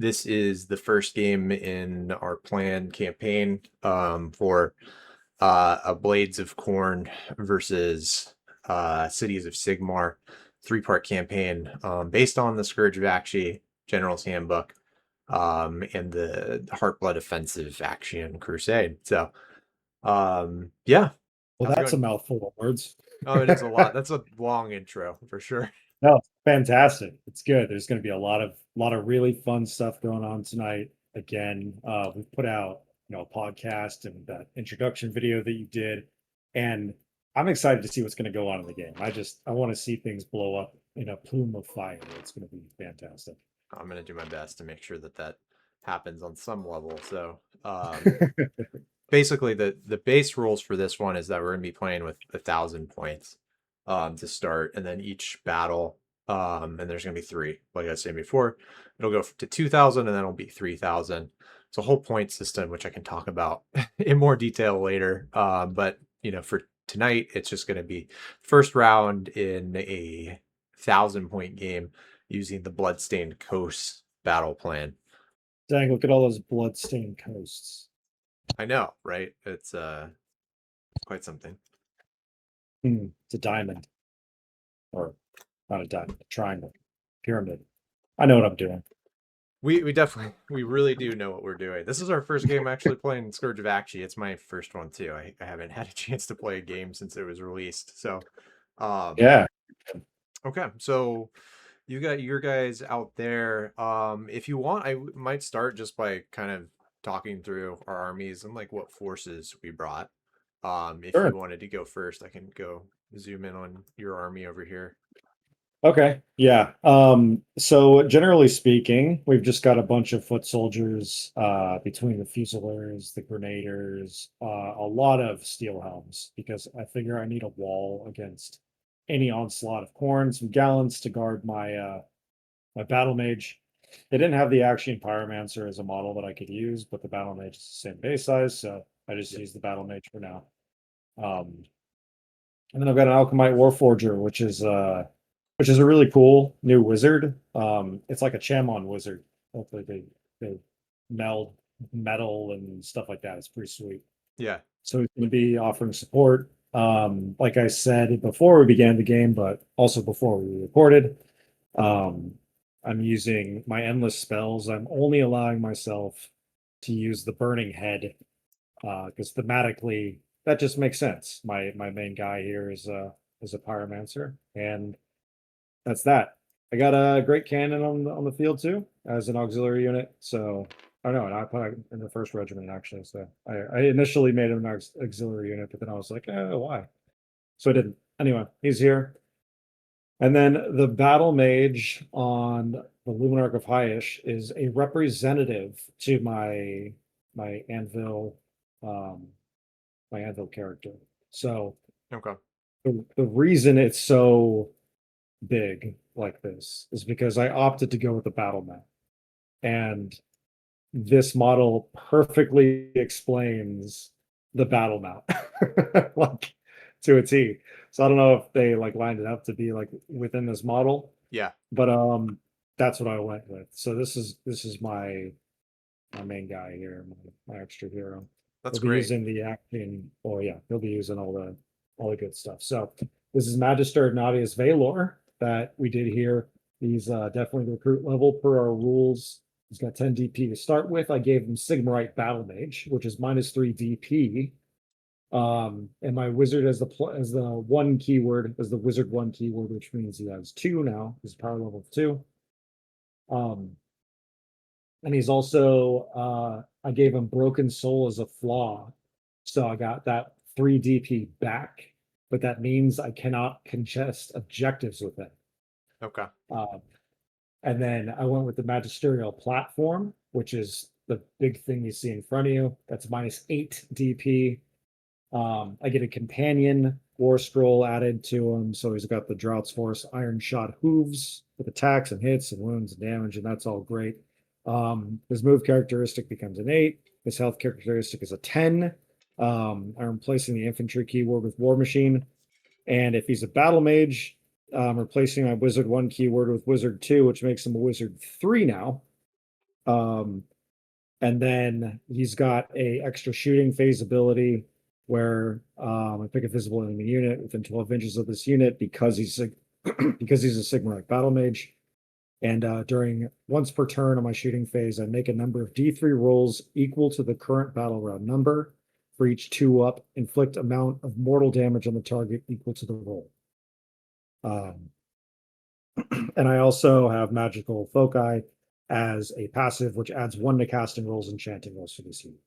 This is the first game in our planned campaign for a Blades of Khorne versus Cities of Sigmar 3-part campaign based on the Scourge of Aqshy General's Handbook and the Heartblood Offensive Action Crusade. So, yeah. Well, How's it that's a going? mouthful of words. Oh, it is a lot. That's a long intro for sure. No, fantastic. It's good. There's going to be a lot of really fun stuff going on tonight. Again, we've put out, a podcast and that introduction video that you did, and I'm excited to see what's going to go on in the game. I want to see things blow up in a plume of fire. It's going to be fantastic. I'm gonna do my best to make sure that that happens on some level. So, basically, the base rules for this one is that we're gonna be playing with 1,000 points to start, and then each battle, and there's gonna be three, like I was saying before, it'll go to 2,000, and then it'll be 3,000. It's a whole point system, which I can talk about in more detail later. But for tonight, it's just gonna be first round in a 1,000-point game using the Bloodstained Coast battle plan. Dang, look at all those blood-stained coasts. I know, right? It's quite something. It's a diamond, or not a diamond, a triangle, pyramid. I know what I'm doing. We definitely we really do know what we're doing. This is our first game actually playing Scourge of Aqshy. It's my first one too. I haven't had a chance to play a game since it was released. So Yeah. okay, so you got your guys out there. If you want, might start just by kind of talking through our armies and like what forces we brought. If Sure. you wanted to go first, I can go zoom in on your army over here. Okay. Yeah. So generally speaking, we've just got a bunch of foot soldiers between the fusiliers, the grenadiers, a lot of steel helms, because I figure I need a wall against any onslaught of Khorne, some gallants to guard my battle mage. They didn't have the Action Pyromancer as a model that I could use, but the battle mage is the same base size, so I just Yep. use the battle mage for now. And then I've got an Alchemite Warforger, which is a really cool new wizard. It's like a Chamon wizard. Hopefully they meld metal and stuff like that. It's pretty sweet. Yeah. So he's going to be offering support. Like I said before we began the game, but also before we recorded, I'm using my endless spells. I'm only allowing myself to use the Burning Head because thematically that just makes sense. My main guy here is a pyromancer, and that's that. I got a great cannon on the field too as an auxiliary unit. So I don't know, and I put it in the first regiment actually. So I initially made him an auxiliary unit, but then I was like, oh, why? So I didn't. Anyway, he's here. And then the battle mage on the Luminarch of Hyash is a representative to my anvil um my anvil character. So Okay. the reason it's so big like this is because I opted to go with the battle map. And this model perfectly explains the battle map like to a T. So I don't know if they like lined it up to be like within this model, Yeah. but that's what I went with. So this is my main guy here, my extra hero. That's He'll be great. using the acting. Oh yeah, he'll be using all the good stuff. So this is Magister Ignatius Vaelor that we did here. He's definitely recruit level per our rules. He's got 10 DP to start with. I gave him Sigmarite Battle Mage, which is -3 DP. And my wizard as the one keyword, as the wizard one keyword, which means he has 2 now. He's power level of 2. And he's also I gave him Broken Soul as a flaw. So I got that 3 DP back, but that means I cannot contest objectives with it. Okay. Uh, and then I went with the Magisterial Platform, which is the big thing you see in front of you. That's -8 DP. I get a companion war scroll added to him. So he's got the Drought's Force Iron Shot Hooves with attacks and hits and wounds and damage, and that's all great. His move characteristic becomes an 8. His health characteristic is a 10. I'm replacing the infantry keyword with War Machine. And if he's a battle mage, I'm replacing my wizard 1 keyword with wizard 2, which makes him a wizard 3 now. Um, and then he's got a extra shooting phase ability where I pick a visible enemy unit within 12 inches of this unit because he's a because he's a Sigmaric battle mage. And during once per turn on my shooting phase, I make a number of D3 rolls equal to the current battle round number. For each 2 up, inflict amount of mortal damage on the target equal to the roll. Um, and I also have magical foci as a passive, which adds 1 to casting rolls and chanting rolls for this unit.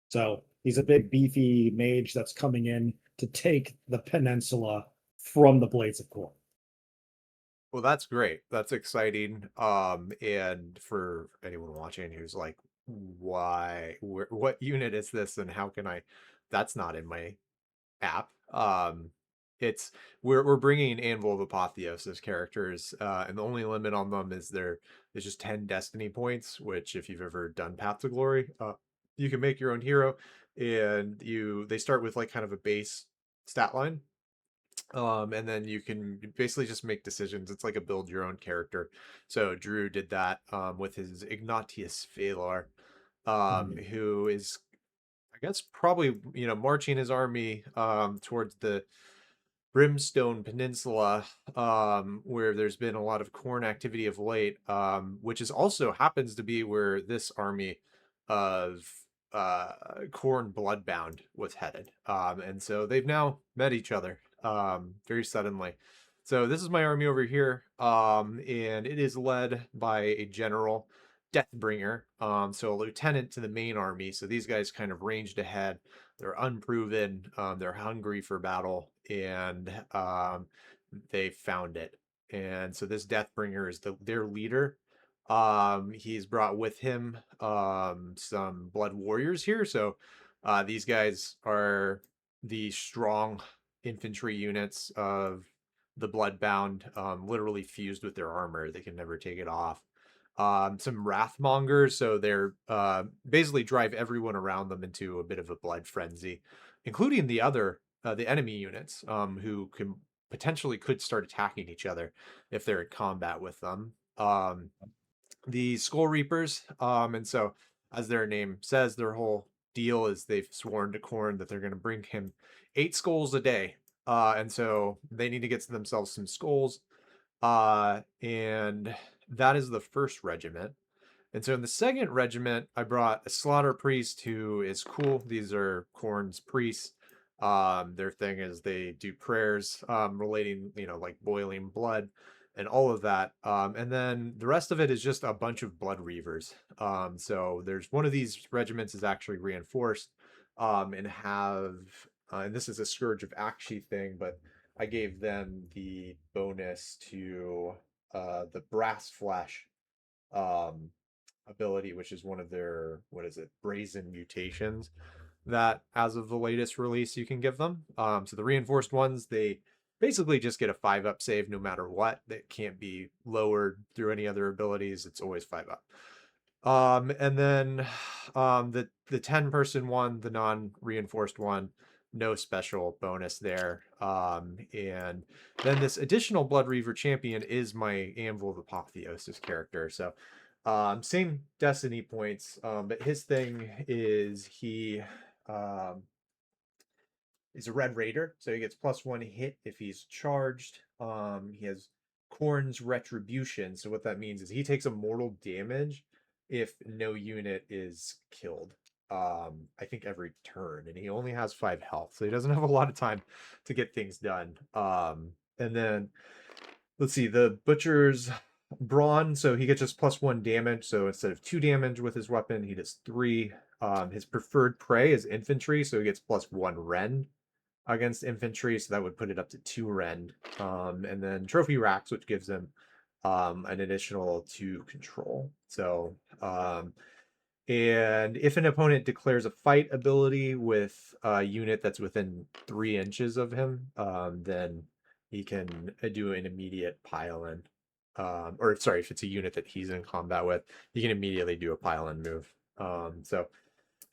So he's a big beefy mage that's coming in to take the peninsula from the Blades of Khorne. Well, that's great. That's exciting. And for anyone watching who's like, why, what unit is this and how can I, that's not in my app. It's we're bringing Anvil of Apotheosis characters, and the only limit on them is there's just 10 destiny points, which if you've ever done Path to Glory, you can make your own hero, and they start with like kind of a base stat line. And then you can basically just make decisions. It's like a build your own character. So Drew did that with his Ignatius Vaelor, who is, I guess, probably, marching his army towards the Brimstone Peninsula, where there's been a lot of Khorne activity of late, which is also happens to be where this army of Khorne Bloodbound was headed. And so they've now met each other very suddenly. So this is my army over here, and it is led by a general, Deathbringer, so a lieutenant to the main army. So these guys kind of ranged ahead. They're unproven, they're hungry for battle, and they found it. And so this Deathbringer is their leader. He's brought with him some blood warriors here. So these guys are the strong infantry units of the Bloodbound, literally fused with their armor. They can never take it off. Some Wrathmongers, so they're basically drive everyone around them into a bit of a blood frenzy, including the enemy units, who can potentially could start attacking each other if they're in combat with them. The Skull Reapers, and so as their name says, their whole deal is they've sworn to Khorne that they're going to bring him 8 skulls a day, and so they need to get themselves some skulls, and that is the first regiment. And so in the second regiment, I brought a slaughter priest who is cool. These are Khorne's priests. Their thing is they do prayers relating, like boiling blood and all of that. And then the rest of it is just a bunch of blood reavers. So there's one of these regiments is actually reinforced, and this is a Scourge of Aqshy thing, but I gave them the bonus to the brass flesh um, ability, which is one of their, what is it, brazen mutations that as of the latest release you can give them. So the reinforced ones, they basically just get a 5-up save no matter what. That can't be lowered through any other abilities. It's always 5-up. And then the 10-person one, the non-reinforced one, no special bonus there. And then this additional Blood Reaver champion is my Anvil of Apotheosis character. So same destiny points, but his thing is he is a Red Raider, so he gets +1 hit if he's charged. He has Khorne's Retribution, so what that means is he takes a mortal damage if no unit is killed. I think every turn, and he only has 5 health, so he doesn't have a lot of time to get things done. And then let's see, the Butcher's Brawn, so he gets just +1 damage, so instead of 2 damage with his weapon, he does 3. His preferred prey is infantry, so he gets +1 rend against infantry, so that would put it up to 2 rend. And then Trophy Racks, which gives him an additional 2 control. So, and if an opponent declares a fight ability with a unit that's within 3 inches of him, then he can do an immediate pile-in. Or sorry, if it's a unit that he's in combat with, he can immediately do a pile-in move.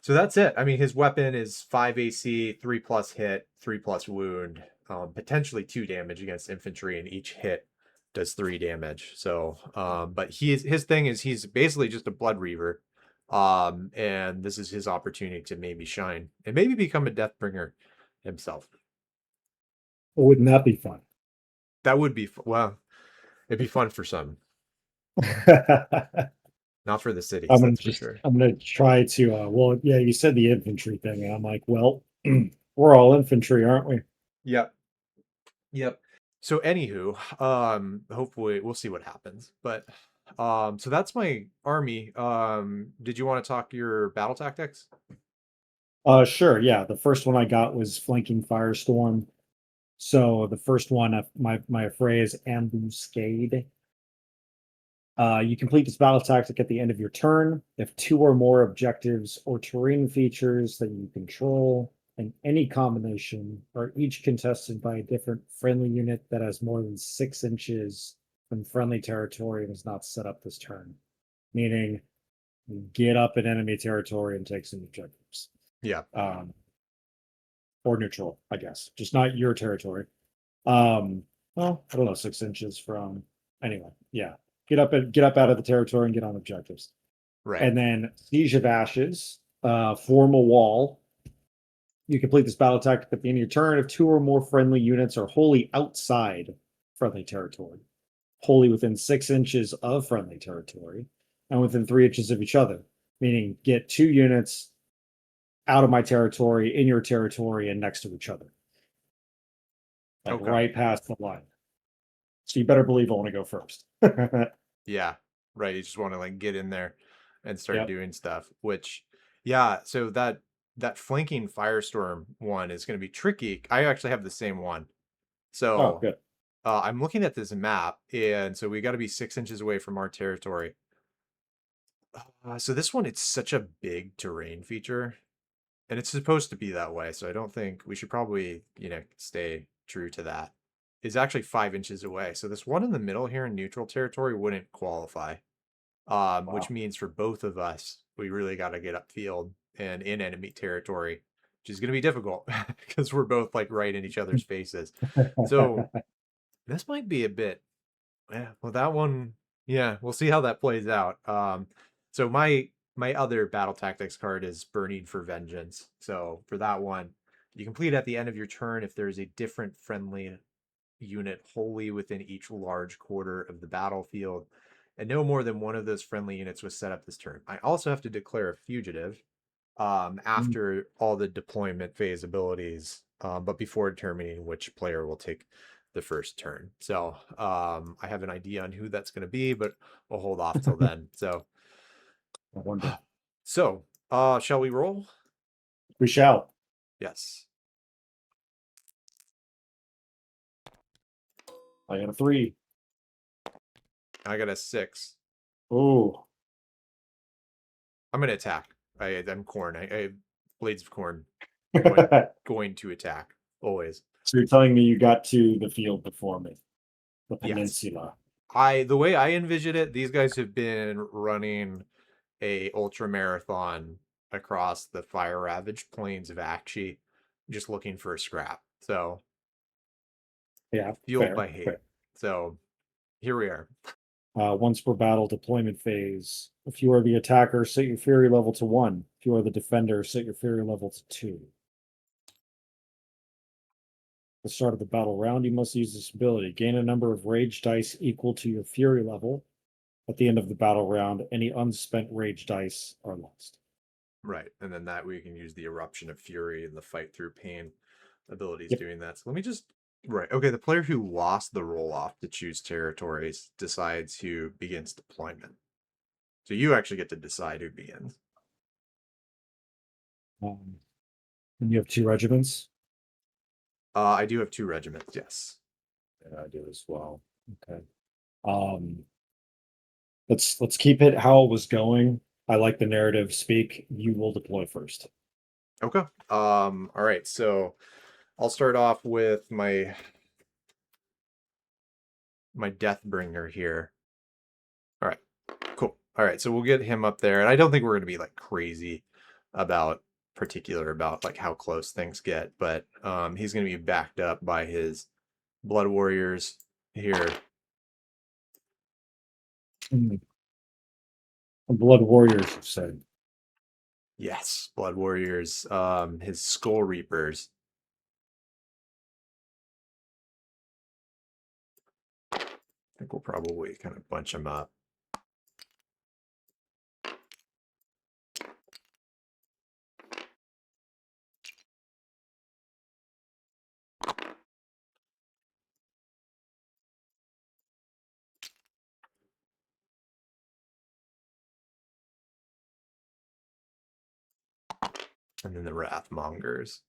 So that's it. I mean, his weapon is 5 AC, 3+ hit, 3+ wound, potentially 2 damage against infantry in each hit. does 3 damage. So, but his thing is he's basically just a blood reaver. And this is his opportunity to maybe shine and maybe become a Deathbringer himself. Wouldn't that be fun? That would be well, it'd be fun for some, not for the cities, that's for sure. I'm gonna try to well, yeah, you said the infantry thing, and I'm like, well, we're all infantry, aren't we? Yep. Yep. So anywho, hopefully we'll see what happens. But so that's my army. Did you want to talk your battle tactics? Sure, yeah. The first one I got was flanking firestorm. So the first one, my affray is ambuscade. You complete this battle tactic at the end of your turn if 2 or more objectives or terrain features that you control in any combination are each contested by a different friendly unit that has more than 6 inches from friendly territory and is not set up this turn. Meaning, get up in enemy territory and take some objectives. Yeah. Or neutral, I guess. Just not your territory. Well, I don't know, 6 inches from anyway, yeah. Get up out of the territory and get on objectives. Right. And then Siege of Ashes, form a wall. You complete this battle tactic at the end of your turn if 2 or more friendly units are wholly outside friendly territory, wholly within 6 inches of friendly territory, and within 3 inches of each other. Meaning, get 2 units out of my territory, in your territory, and next to each other. Like Okay. right past the line. So you better believe I want to go first. Yeah. Right. You just want to like get in there and start Yep. doing stuff, which yeah, so that flanking firestorm one is going to be tricky. I actually have the same one. So Oh, good. I'm looking at this map, and so we got to be 6 inches away from our territory. So this one, it's such a big terrain feature, and it's supposed to be that way. So I don't think we should probably, stay true to that. It's actually 5 inches away. So this one in the middle here in neutral territory wouldn't qualify, which means for both of us, we really got to get upfield and in enemy territory, which is going to be difficult because we're both like right in each other's faces. So this might be a bit, yeah, well, that one, yeah, we'll see how that plays out. So my other battle tactics card is Burning for Vengeance. So for that one, you complete at the end of your turn if there's a different friendly unit wholly within each large quarter of the battlefield, and no more than one of those friendly units was set up this turn. I also have to declare a fugitive after all the deployment phase abilities, but before determining which player will take the first turn. So I have an idea on who that's going to be, but we'll hold off till then. So, I wonder. so shall we roll? We shall. Yes. I got a 3. I got a 6. Oh. I'm going to attack. I'm Khorne. I Blades of Khorne. Going to attack always. So you're telling me you got to the field before me, the Yes. peninsula. The way I envision it, these guys have been running a ultra marathon across the fire ravaged plains of Aqshy, just looking for a scrap. So Yeah, fueled fair, by hate. fair. So here we are. Once per battle deployment phase. If you are the attacker, set your fury level to 1. If you are the defender, set your fury level to 2. At the start of the battle round, you must use this ability. Gain a number of rage dice equal to your fury level. At the end of the battle round, any unspent rage dice are lost. Right. And then that we can use the eruption of fury and the fight through pain abilities Yep. doing that. So let me just right. Okay, the player who lost the roll off to choose territories decides who begins deployment. So you actually get to decide who begins. And you have 2 regiments? I do have 2 regiments, yes. Yeah, I do as well. Okay. Let's keep it how it was going. I like the narrative speak. You will deploy first. Okay. All right. So I'll start off with my Deathbringer here. All right. Cool. All right. So we'll get him up there, and I don't think we're going to be like crazy about like how close things get, but he's going to be backed up by his blood warriors here. Blood warriors have said. Yes, Blood Warriors. His Skull Reapers. I think we'll probably kind of bunch them up. And then the Wrathmongers.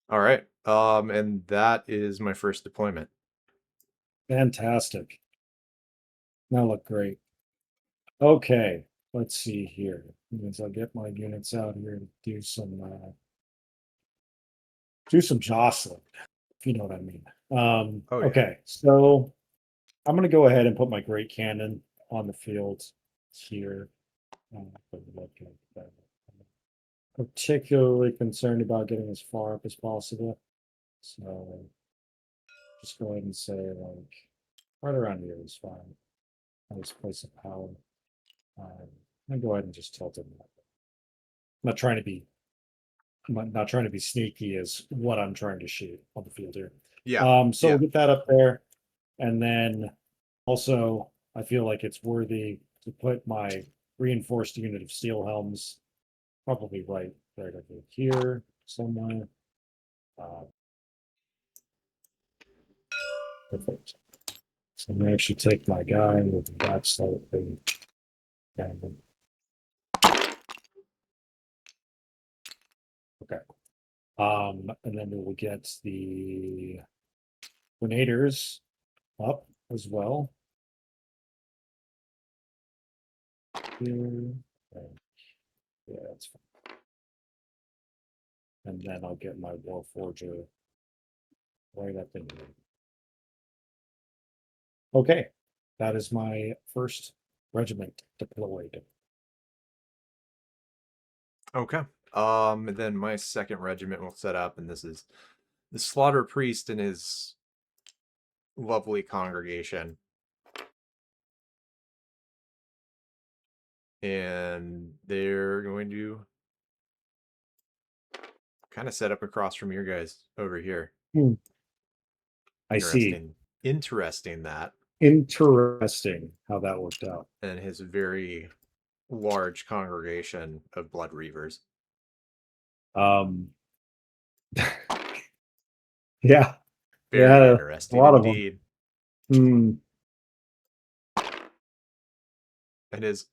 All right. And that is my first deployment. Fantastic. Now look great. Okay, let's see here. Means I'll get my units out here and do some jostling, if you know what I mean. Oh, yeah. Okay, so I'm gonna go ahead and put my great cannon on the field here. I'm particularly concerned about getting as far up as possible. So just go ahead and say like right around here is fine. Nice place of power. I'm gonna go ahead and just tilt it. I'm not trying to be sneaky as what I'm trying to shoot on the field here. Yeah. So we'll get that up there. And then also I feel like it's worthy to put my reinforced unit of steel helms probably right over here somewhere. Perfect. So I'm gonna actually take my guy with that slightly down. Okay. And then we will get the grenadiers up as well. Here. Yeah, that's fine. And then I'll get my Warforger right up in here. Okay, that is my first regiment deployed. Okay. And then my second regiment will set up, and this is the Slaughter Priest and his lovely congregation. And they're going to kind of set up across from your guys over here. I see. Interesting that. Interesting how that worked out. And his very large congregation of Blood Reavers. Yeah. Very interesting a lot indeed. of them. And his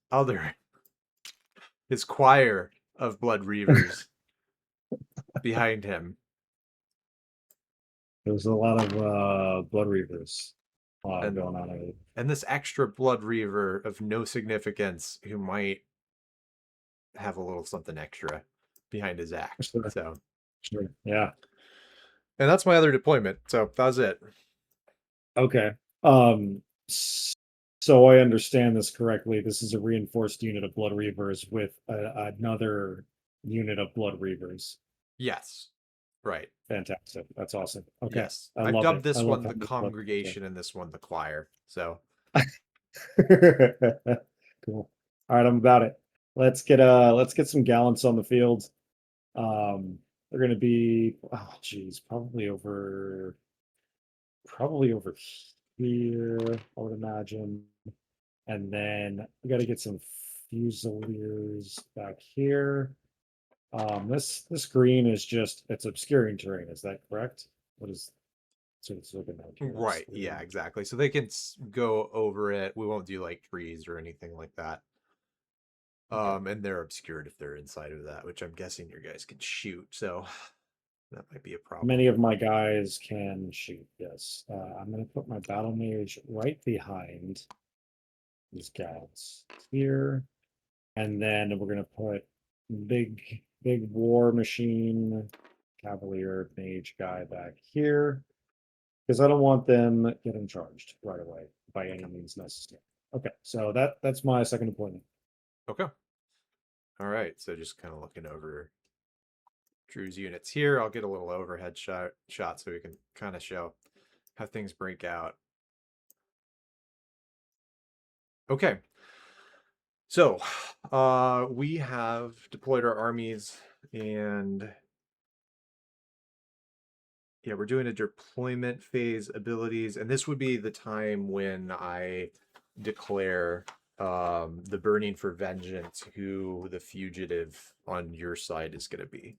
choir of Blood Reavers behind him. There's a lot of Blood Reavers going on. And this extra Blood Reaver of no significance who might have a little something extra behind his axe. Sure. Yeah. And that's my other deployment. So that was it. Okay. So I understand this correctly. This is a reinforced unit of Blood Reavers with another unit of Blood Reavers. Yes. Right. Fantastic. That's awesome. Okay. Yes. I've dubbed this one the congregation and this one the choir. So cool. All right, I'm about it. Let's get some gallants on the field. They're gonna be probably over here, I would imagine. And then we got to get some fusiliers back here. This green is just it's obscuring terrain. Is that correct? What is so it's looking like? Right. Yeah, exactly. So they can go over it. We won't do like trees or anything like that. And they're obscured if they're inside of that, which I'm guessing your guys can shoot. So that might be a problem. Many of my guys can shoot. Yes. I'm going to put my battle mage right behind these guys here, and then we're going to put big war machine cavalier mage guy back here. because I don't want them getting charged right away by any means necessary. Okay, so that's my second deployment. Okay. All right. So just kind of looking over Drew's units here. I'll get a little overhead shot so we can kind of show how things break out. Okay. So we have deployed our armies, and yeah, we're doing a deployment phase abilities, and this would be the time when I declare the burning for vengeance, who the fugitive on your side is going to be.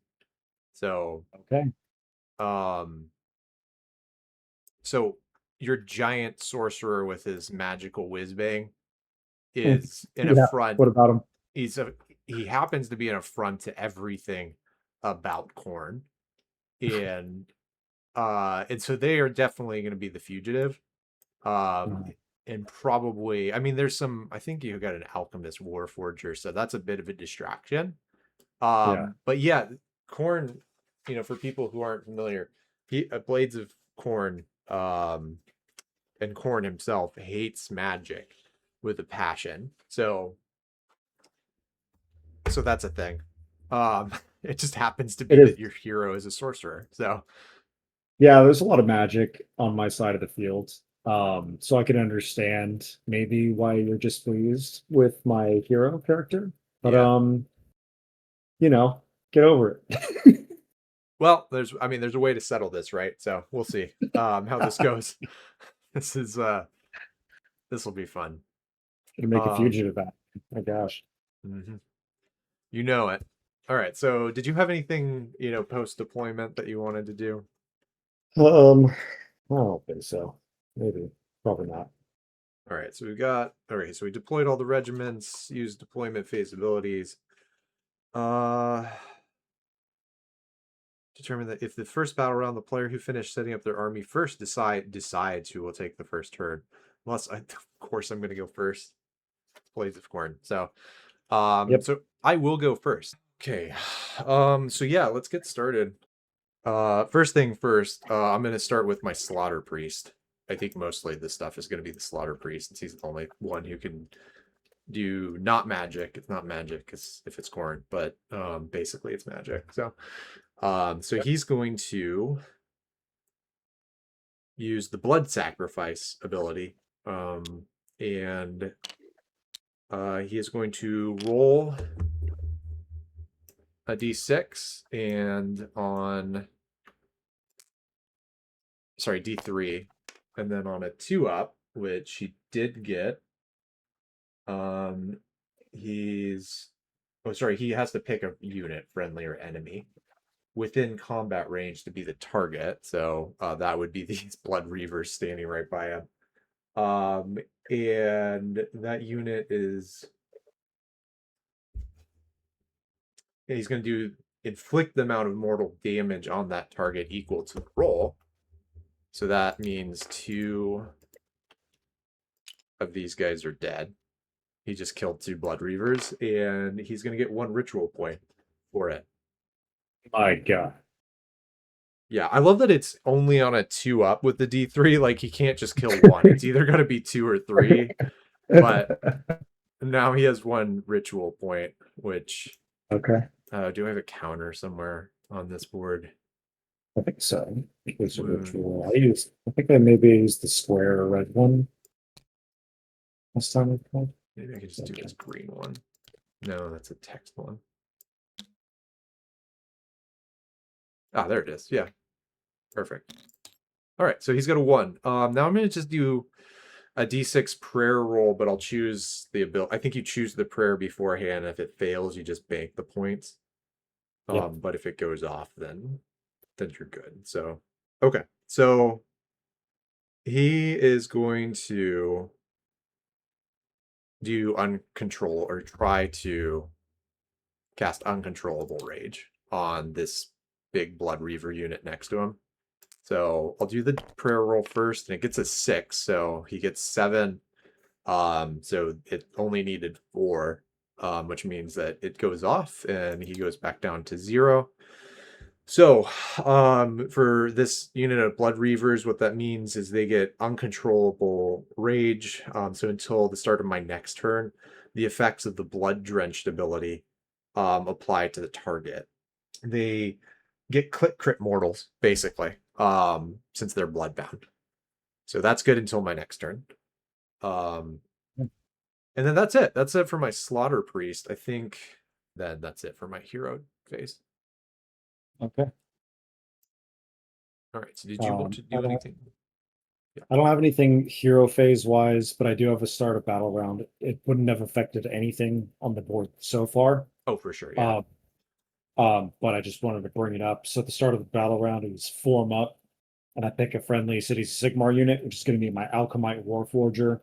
So Okay. um so your giant sorcerer with his magical whiz bang is an Yeah. affront. What about him? He happens to be an affront to everything about Khorne, and so they are definitely going to be the fugitive. Uh, And probably, I mean, there's some, I think you got an alchemist warforger, so that's a bit of a distraction. yeah. But yeah, Khorne, for people who aren't familiar, Blades of Khorne, and Khorne himself hates magic with a passion. So that's a thing. It just happens to It be is. that your hero is a sorcerer. So Yeah, there's a lot of magic on my side of the field. So I can understand maybe why you're displeased with my hero character. But yeah. get over it. Well, there's a way to settle this, right? So we'll see how this goes. This is this will be fun. Gonna make a Um, fugitive out. My gosh. mhm. You know it. All right. So did you have anything, post deployment that you wanted to do? I don't think so. Maybe. Probably not. All right. So we deployed all the regiments, used deployment phase abilities. Uh Determine that if the first battle round, the player who finished setting up their army first decides who will take the first turn. Unless of course I'm gonna go first. It's Blades of Khorne. Yep. So I will go first. Okay. So yeah, let's get started. First thing first, I'm gonna start with my Slaughter Priest. I think mostly this stuff is gonna be the Slaughter Priest, since he's the only one who can do not magic. It's not magic because if it's Khorne, but basically it's magic. So Yep. he's going to use the Blood Sacrifice ability, and he is going to roll a d6, and on sorry, d3, and then on a 2-up, which he did get, he's he has to pick a unit, friendly or enemy, within combat range to be the target. So that would be these blood reavers standing right by him. And that unit is he's going to do inflict the amount of mortal damage on that target equal to the roll. So that means 2 of these guys are dead. He just killed 2 blood reavers, and he's going to get 1 ritual point for it. My God. Yeah, I love that it's only on a 2-up with the D3. Like, he can't just kill 1. It's either going to be 2 or 3. But now he has 1 ritual point, which Okay. do I have a counter somewhere on this board? I think so. It's a Mm, ritual. I think I maybe used the square red one last time I played. maybe I could just do Okay. this green one. No, that's a text one. Ah, there it is. Yeah, perfect. All right, so he's got a 1. Now I'm going to just do a d6 prayer roll, but I'll choose the ability. I think you choose the prayer beforehand. If it fails, you just bank the points. Yep. But if it goes off, then you're good. So okay, so he is going to do uncontrol, or try to cast uncontrollable rage on this big blood reaver unit next to him. So I'll do the prayer roll first, and it gets a 6, so he gets 7. So it only needed 4, which means that it goes off and he goes back down to 0. So, for this unit of Blood Reavers, what that means is they get uncontrollable rage. So until the start of my next turn, the effects of the Blood Drenched ability apply to the target. They get crit mortals, basically, since they're bloodbound. So that's good until my next turn. Um, and then that's it. That's it for my Slaughter Priest. I think then that's it for my hero phase. Okay. All right. So did you want to do anything? Yeah. I don't have anything hero phase wise, but I do have a start of battle round. It wouldn't have affected anything on the board so far. Oh, for sure. Yeah. But I just wanted to bring it up. So at the start of the battle round, it was form up, and I pick a friendly Cities of Sigmar unit, which is going to be my Alchemite Warforger.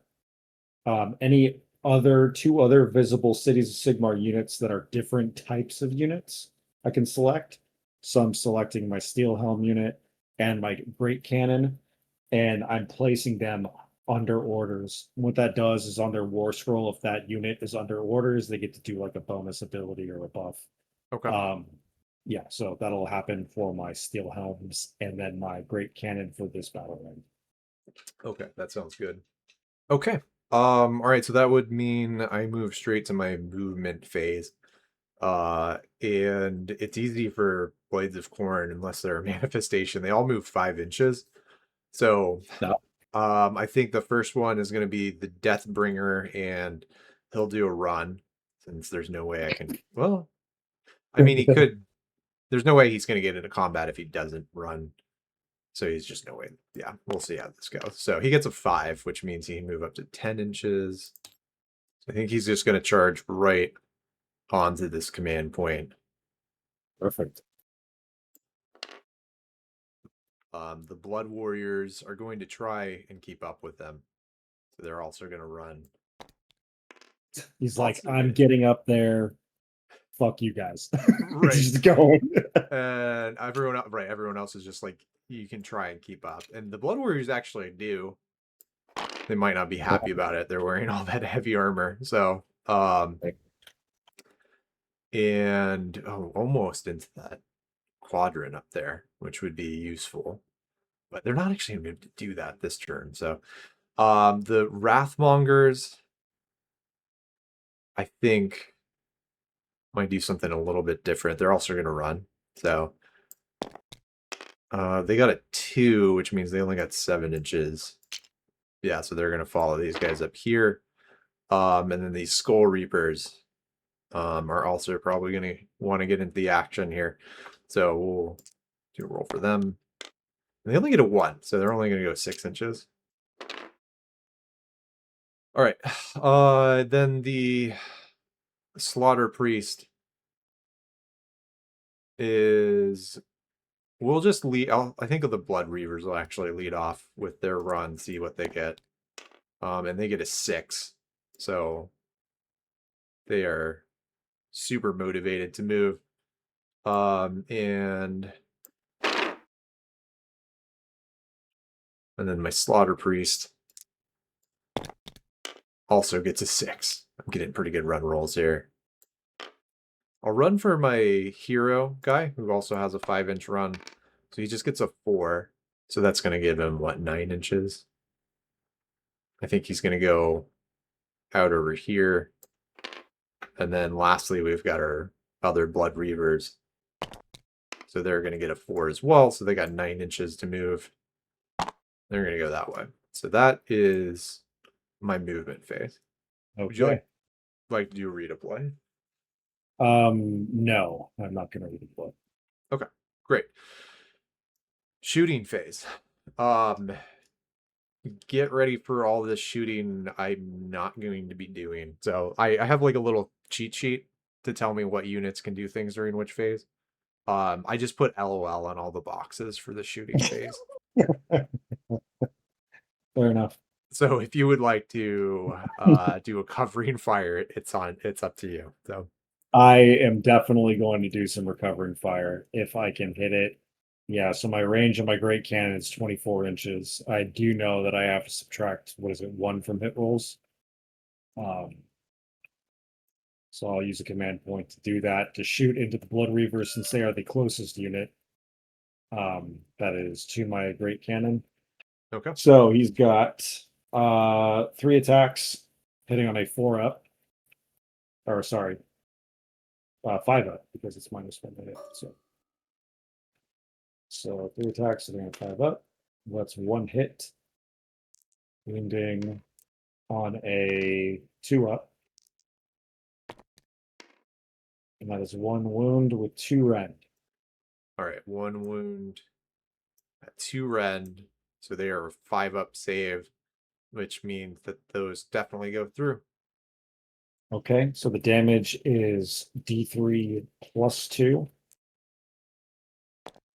Any other two other visible Cities of Sigmar units that are different types of units I can select. So I'm selecting my Steel Helm unit and my Great Cannon, and I'm placing them under orders. What that does is on their war scroll, if that unit is under orders, they get to do like a bonus ability or a buff. Okay. Yeah, so that'll happen for my Steel Helms and then my Great Cannon for this battle round. Okay. That sounds good. Okay. All right. So that would mean I move straight to my movement phase. And it's easy for Blades of Khorne unless they're a manifestation. They all move 5 inches. So No. I think the first one is going to be the Deathbringer, and he'll do a run since there's no way I can. Well, I mean, he could. There's no way he's going to get into combat if he doesn't run. So he's just no way. Yeah, we'll see how this goes. So he gets a 5, which means he can move up to 10 inches. I think he's just going to charge right onto this command point. Perfect. The Blood Warriors are going to try and keep up with them. So they're also going to run. He's like, I'm getting up there. Fuck you guys. Right. Just going. And everyone else is just like, you can try and keep up. And the Blood Warriors actually do. They might not be happy about it. They're wearing all that heavy armor. So, and almost into that quadrant up there, which would be useful. But they're not actually going to be able to do that this turn. So, the Wrathmongers, I think, might do something a little bit different. They're also going to run. So, they got a 2, which means they only got 7 inches. Yeah, so they're going to follow these guys up here. And then these Skull Reapers are also probably going to want to get into the action here. So we'll do a roll for them. And they only get a 1, so they're only going to go 6 inches. All right. Then the Slaughter Priest is... We'll just lead... I think the Blood Reavers will actually lead off with their run, see what they get. And they get a 6. So they are super motivated to move. And then my Slaughter Priest also gets a 6. I'm getting pretty good run rolls here. I'll run for my hero guy, who also has a 5-inch run. So he just gets a 4. So that's going to give him, what, 9 inches? I think he's going to go out over here. And then lastly, we've got our other Blood Reavers. So they're going to get a 4 as well. So they got 9 inches to move. They're going to go that way. So that is my movement phase. Okay. Would you like to do a redeploy? No, I'm not going to redeploy. Okay, great. Shooting phase. Get ready for all this shooting I'm not going to be doing. So I have like a little cheat sheet to tell me what units can do things during which phase. I just put LOL on all the boxes for the shooting phase. Fair enough. So if you would like to do a covering fire, it's up to you. So I am definitely going to do some recovering fire if I can hit it. Yeah, so my range of my Great Cannon is 24 inches. I do know that I have to subtract, what is it, 1 from hit rolls. So I'll use a command point to do that, to shoot into the Blood Reavers since they are the closest unit. That is to my great cannon. Okay. So he's got 3 attacks hitting on a 4 up. Or sorry, 5 up because it's -1 to hit. So 3 attacks hitting on 5 up. That's 1 hit. Wounding on a 2 up. And that is 1 wound with 2 rend. All right, 1 wound, 2 rend. So they are 5 up save, which means that those definitely go through. Okay, so the damage is D3 plus 2.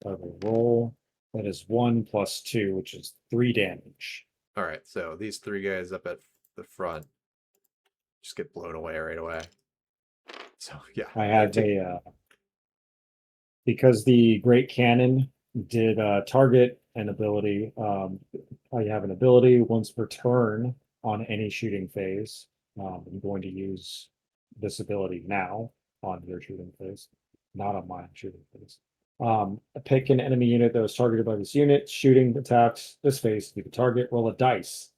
I will roll. That is 1 plus 2, which is 3 damage. All right, so these 3 guys up at the front just get blown away right away. So yeah, I have because the Great Cannon did target an ability. I have an ability once per turn on any shooting phase. I'm going to use this ability now on your shooting phase, not on my shooting phase. Pick an enemy unit that was targeted by this unit. Shooting attacks this phase to be the target. Roll a dice.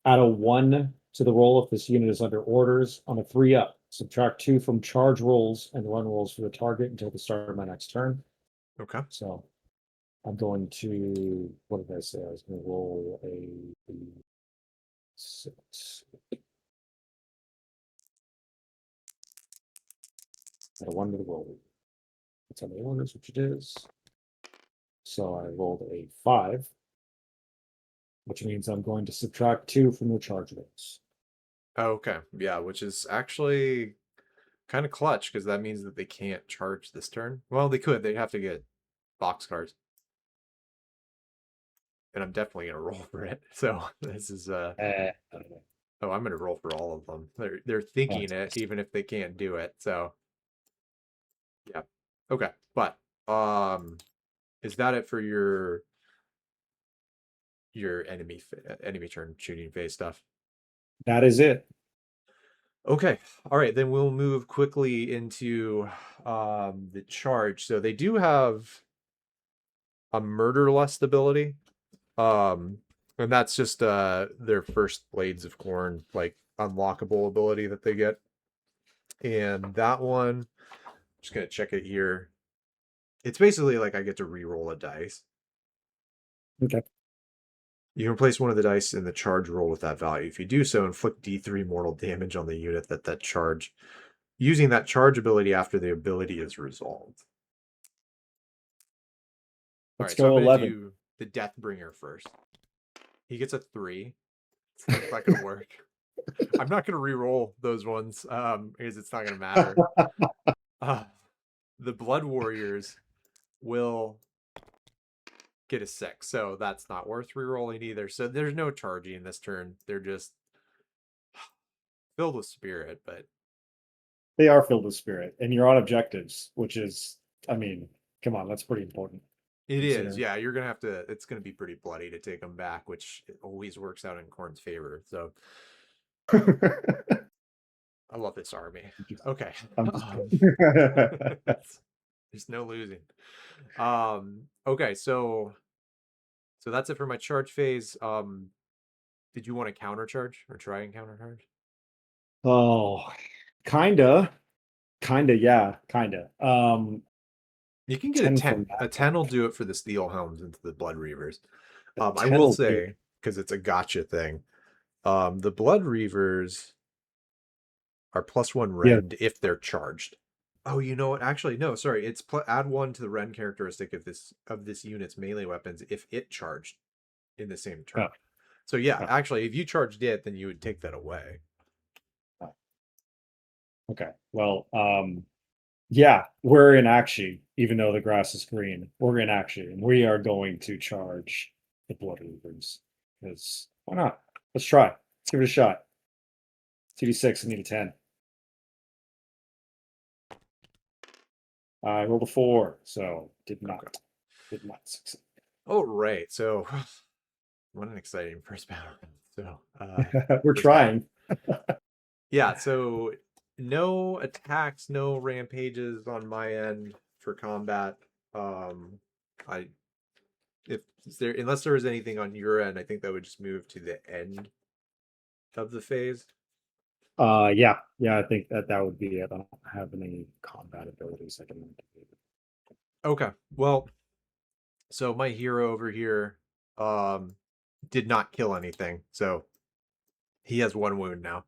Add a 1 to the roll if this unit is under orders. On a 3 up, subtract 2 from charge rolls and run rolls for the target until the start of my next turn. okay. So I'm going to, what did I say? I was going to roll a 6. Add a 1 to the roll. It's on the orders, which it is. So I rolled a 5, which means I'm going to subtract 2 from the charge rolls. Okay, yeah, which is actually kind of clutch because that means that they can't charge this turn. Well, they could. They have to get box cards. And I'm definitely gonna roll for it. So this is oh, I'm gonna roll for all of them. They're thinking it even if they can't do it. So yeah. Okay. But is that it for your enemy turn shooting phase stuff? That is it. Okay. All right, then we'll move quickly into the charge. So they do have a murder lust ability. And that's just their first Blades of Khorne like unlockable ability that they get. And that one, I'm just gonna check it here. It's basically like I get to re-roll a dice. Okay. You can place one of the dice in the charge roll with that value. If you do so, inflict D3 mortal damage on the unit that charge, using that charge ability after the ability is resolved. All Let's right, so I'm go gonna 11. do the Deathbringer first. He gets a 3. It's not gonna work. I'm not gonna re-roll those ones because it's not gonna matter. The Blood Warriors will get a 6, so that's not worth re-rolling either. So there's no charging this turn. They're just filled with spirit, but They are filled with spirit, and you're on objectives, which is, I mean, come on, that's pretty important. it is. Yeah, you're gonna have to. It's gonna be pretty bloody to take them back, which always works out in Khorne's favor. So I love this army. Okay. There's no losing. Okay, so that's it for my charge phase. Did you want to counter charge or try and counter charge? Oh, kinda, yeah, kinda. You can get a 10 10. from that. A 10 will do it for the Steel Helms into the Blood Reavers. I 10 will will do say, because it's a gotcha thing, the Blood Reavers are +1 Yeah. rend if they're charged. Oh, you know what? Actually, no, sorry. It's add 1 to the rend characteristic of this unit's melee weapons if it charged in the same turn. Oh, So yeah, oh, actually, if you charged it, then you would take that away. oh. Okay. Well, yeah, we're in Aqshy, even though the grass is green. We're in Aqshy, and we are going to charge the Blood Reavers. Because why not? Let's try. Let's give it a shot. 2d6, I need a 10. I rolled a 4, so did not succeed. Oh, right. So, what an exciting first battle. So, We're first battle. trying. Yeah, so no attacks, no rampages on my end for combat. if there, unless there was anything on your end, I think that would just move to the end of the phase. Yeah, I think that would be it. I don't have any combat abilities I can activate. Okay. Well, so my hero over here did not kill anything. So he has 1 wound now.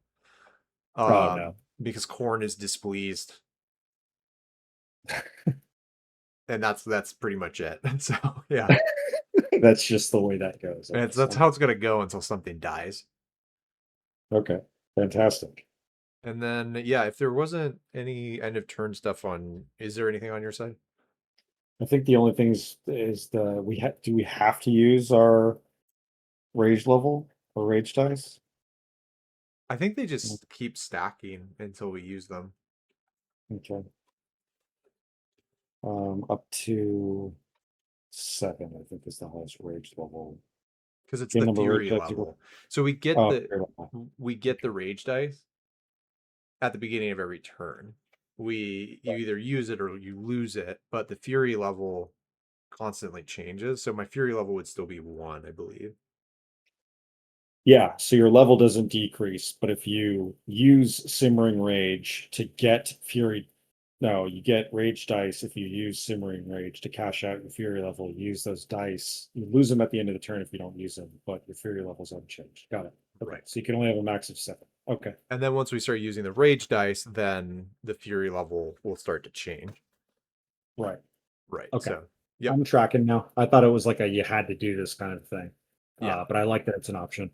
Oh no. Because Khorne is displeased. And that's pretty much it. So yeah. That's just the way that goes, I And guess. that's how it's gonna go until something dies. Okay, fantastic. And then yeah, if there wasn't any end of turn stuff on, is there anything on your side? I think the only thing is do we have to use our rage level or rage dice? I think they just keep stacking until we use them. Okay. Up to 7, I think is the highest rage level. Because it's Game the number rage fury dice equal. level. So we get Oh, the fair level. the rage dice at the beginning of every turn. You either use it or you lose it, but the fury level constantly changes. So my fury level would still be 1, I believe. Yeah, so your level doesn't decrease, but if you use Simmering Rage to get Fury, no, you get Rage dice. If you use Simmering Rage to cash out your Fury level, use those dice. You lose them at the end of the turn if you don't use them, but your Fury level's unchanged. Got it. Okay, Right. so you can only have a max of 7. Okay. And then once we start using the rage dice, then the fury level will start to change. Right. Right. Okay. So, yep. I'm tracking now. I thought it was like a you had to do this kind of thing. Yeah. But I like that it's an option.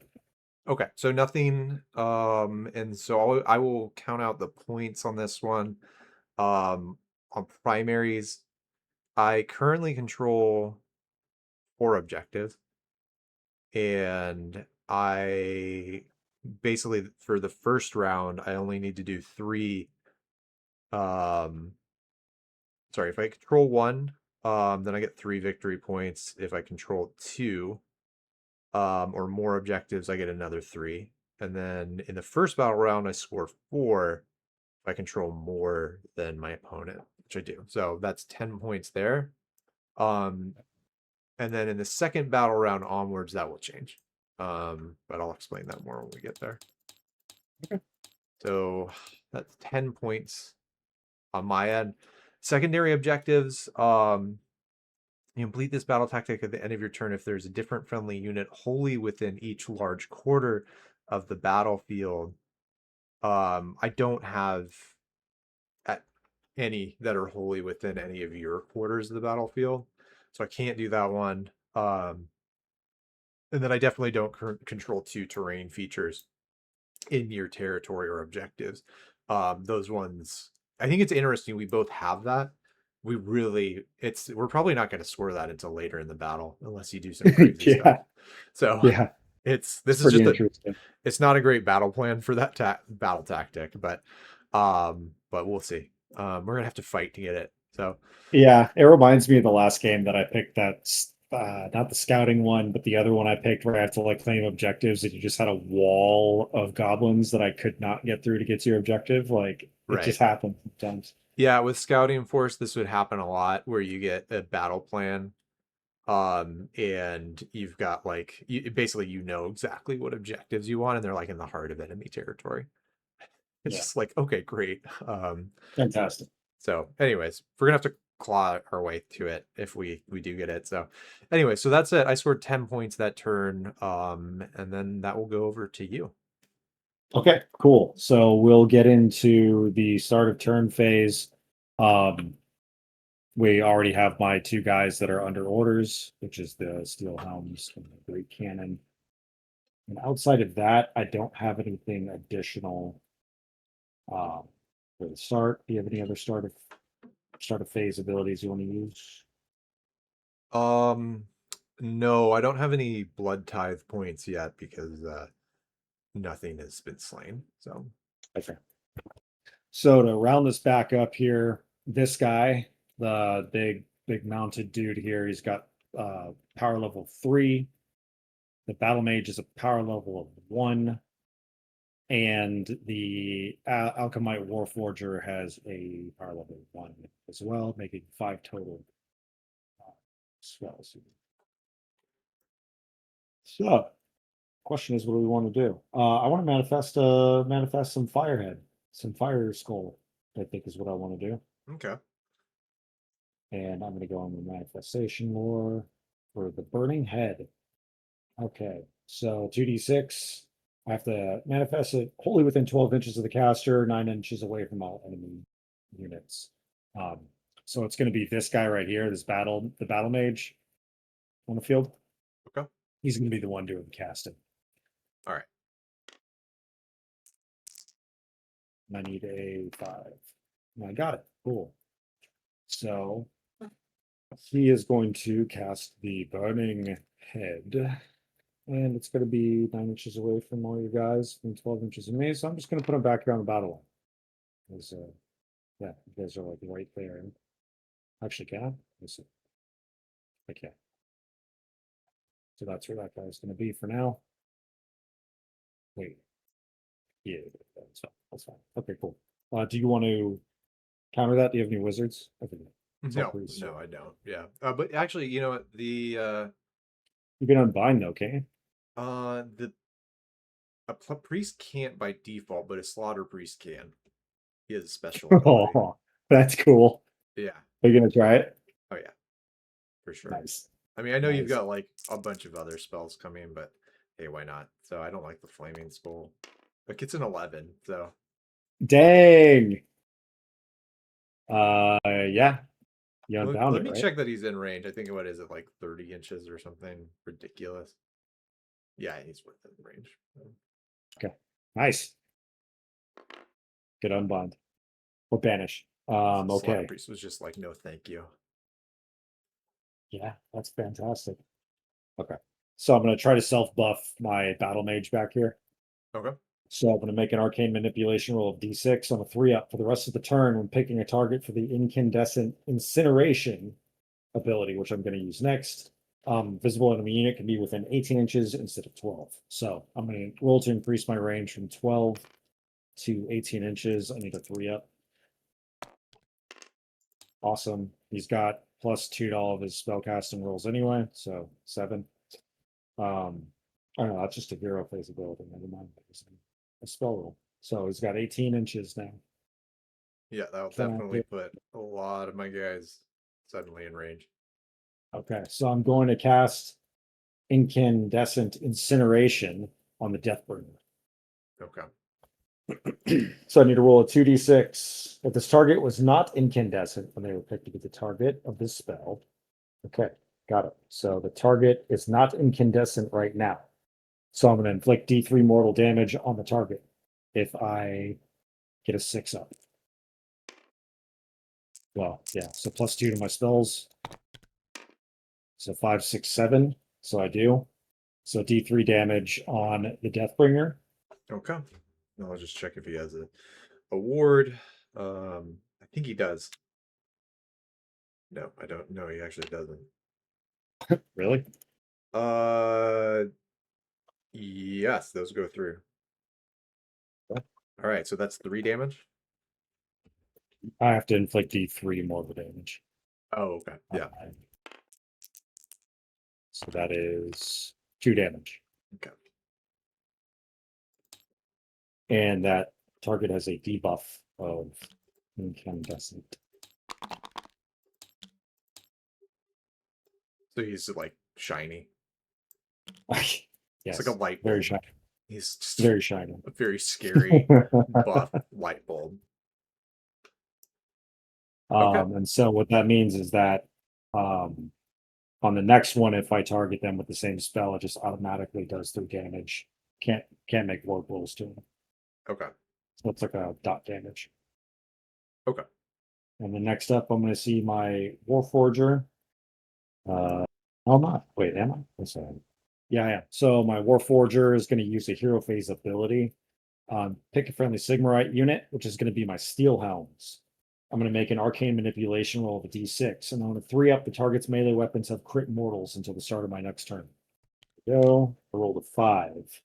Okay. So nothing. And so I will count out the points on this one. On primaries, I currently control 4 objectives, and I basically for the first round I only need to do 3. Um, sorry, if I control 1, then I get 3 victory points. If I control 2, or more objectives, I get another 3. And then in the first battle round, I score 4 if I control more than my opponent, which I do. So that's 10 points there. Um, and then in the second battle round onwards, that will change. But I'll explain that more when we get there. Okay. So that's 10 points on my end. Secondary objectives, you complete this battle tactic at the end of your turn if there's a different friendly unit wholly within each large quarter of the battlefield. I don't have any that are wholly within any of your quarters of the battlefield, so I can't do that one. And then I definitely don't control 2 terrain features in your territory or objectives. Those ones, I think it's interesting. We both have that. We're probably not going to score that until later in the battle unless you do some crazy Yeah. stuff. So Yeah. this It's is pretty just interesting. it's not a great battle plan for that battle tactic, but we'll see. We're gonna have to fight to get it. So Yeah, it reminds me of the last game that I picked not the scouting one, but the other one I picked where I had to like claim objectives and you just had a wall of goblins that I could not get through to get to your objective. Like it right. just happens sometimes. Yeah, with scouting force, this would happen a lot where you get a battle plan, and you've got like basically you know exactly what objectives you want, and they're like in the heart of enemy territory. It's Yeah, just like, okay, great. fantastic. So anyways, we're gonna have to claw our way to it if we do get it. So anyway, so that's it. I scored 10 points that turn. And then that will go over to you. Okay, cool. So we'll get into the start of turn phase. Um, we already have my 2 guys that are under orders, which is the Steel Helms and the Great Cannon. And outside of that, I don't have anything additional for the start. Do you have any other start of phase abilities you want to use? Um no, I don't have any blood tithe points yet because nothing has been slain. So Okay. So to round this back up here, this guy, the big mounted dude here, he's got power level 3. The battle mage is a power level of 1. And the Alchemite Warforger has a power level 1 as well, making 5 total. spells. So, question is, what do we want to do? I want to manifest some Firehead, some Fire Skull. I think is what I want to do. Okay. And I'm going to go on the manifestation lore for the Burning Head. Okay, so 2d6. I have to manifest it wholly within 12 inches of the caster, 9 inches away from all enemy units. So it's going to be this guy right here, the battle mage on the field. Okay. He's going to be the one doing the casting. All right. And I need a 5. And I got it. Cool. So he is going to cast the Burning Head. And it's going to be 9 inches away from all you guys, and 12 inches of me. So I'm just going to put him back here on the battle line. Because, yeah, you guys are like right there. Actually, can I? Let's see. I can. So that's where that guy's going to be for now. Wait. Yeah, that's fine. Okay, cool. Do you want to counter that? Do you have any wizards? No, I don't. Yeah. But actually, you know what? You can unbind though, can't you? A priest can't by default, but a slaughter priest can. He has a special ability. Oh, that's cool. Yeah. Are you gonna try it? Oh yeah. For sure. Nice. I mean, I know you've Nice. got like a bunch of other spells coming, but hey, why not? So I don't like the Flaming Skull. But it's an 11, so Dang. Yeah. You unbound let it, me right? check that he's in range. I think what is it, like 30 inches or something ridiculous. Yeah, he's within range. Okay. Nice. Get unbound. Or banish. Slaughter Okay. Priest was just like, no, thank you. Yeah, that's fantastic. Okay. So I'm gonna try to self-buff my battle mage back here. Okay. So I'm gonna make an arcane manipulation roll of D6 on a 3-up for the rest of the turn when picking a target for the incandescent incineration ability, which I'm gonna use next. Visible enemy unit can be within 18 inches instead of 12. So I'm gonna roll to increase my range from 12 to 18 inches. I need a 3-up. Awesome. He's got +2 to all of his spellcasting rolls anyway, so 7. I don't know, that's just a hero phase ability. Never mind. It's a spell roll. So he's got 18 inches now. Yeah, that'll Can I definitely hit- put a lot of my guys suddenly in range. Okay, so I'm going to cast incandescent incineration on the Deathbringer. Okay. So I need to roll a 2d6. If this target was not incandescent when they were picked to be the target of this spell. Okay, got it. So the target is not incandescent right now. So I'm going to inflict D3 mortal damage on the target if I get a 6-up. Well, yeah, so +2 to my spells. So 5, 6, 7. So I do. So D3 damage on the Deathbringer. Okay. I'll just check if he has a ward. I think he does. No, I don't. No, he actually doesn't. Really? Yes, those go through. What? All right, so that's 3 damage. I have to inflict D3 mortal damage. Oh, okay. Yeah. So that is 2 damage. Okay. And that target has a debuff of incandescent. So he's like shiny. Yes, It's like a light bulb. very shiny. He's just Very shiny. a very scary buff light bulb. Okay. And so what that means is that on the next one, if I target them with the same spell, it just automatically does 3 damage. Can't make ward rolls to them. Okay. So it's like a dot damage. Okay. And then next up, I'm going to see my Warforger. I'm not. Wait, am I? Let's see. Yeah, I am. So my Warforger is going to use a hero phase ability. Pick a friendly Sigmarite unit, which is going to be my Steel Helms. I'm going to make an arcane manipulation roll of a d6, and I'm going to 3-up the target's melee weapons have crit mortals until the start of my next turn. Go. I rolled a 5.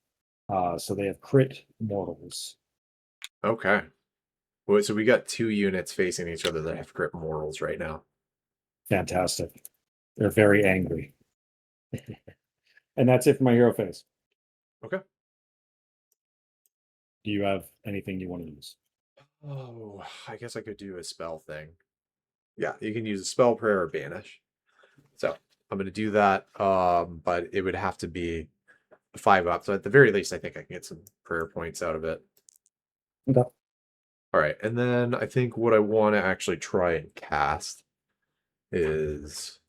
So they have crit mortals. Okay. Well, so we got 2 units facing each other that have crit mortals right now. Fantastic. They're very angry. And that's it for my hero phase. Okay. Do you have anything you want to use? Oh, I guess I could do a spell thing. Yeah, you can use a spell, prayer, or banish. So I'm gonna do that. But it would have to be a 5-up. So at the very least, I think I can get some prayer points out of it. Okay. All right, and then I think what I want to actually try and cast is,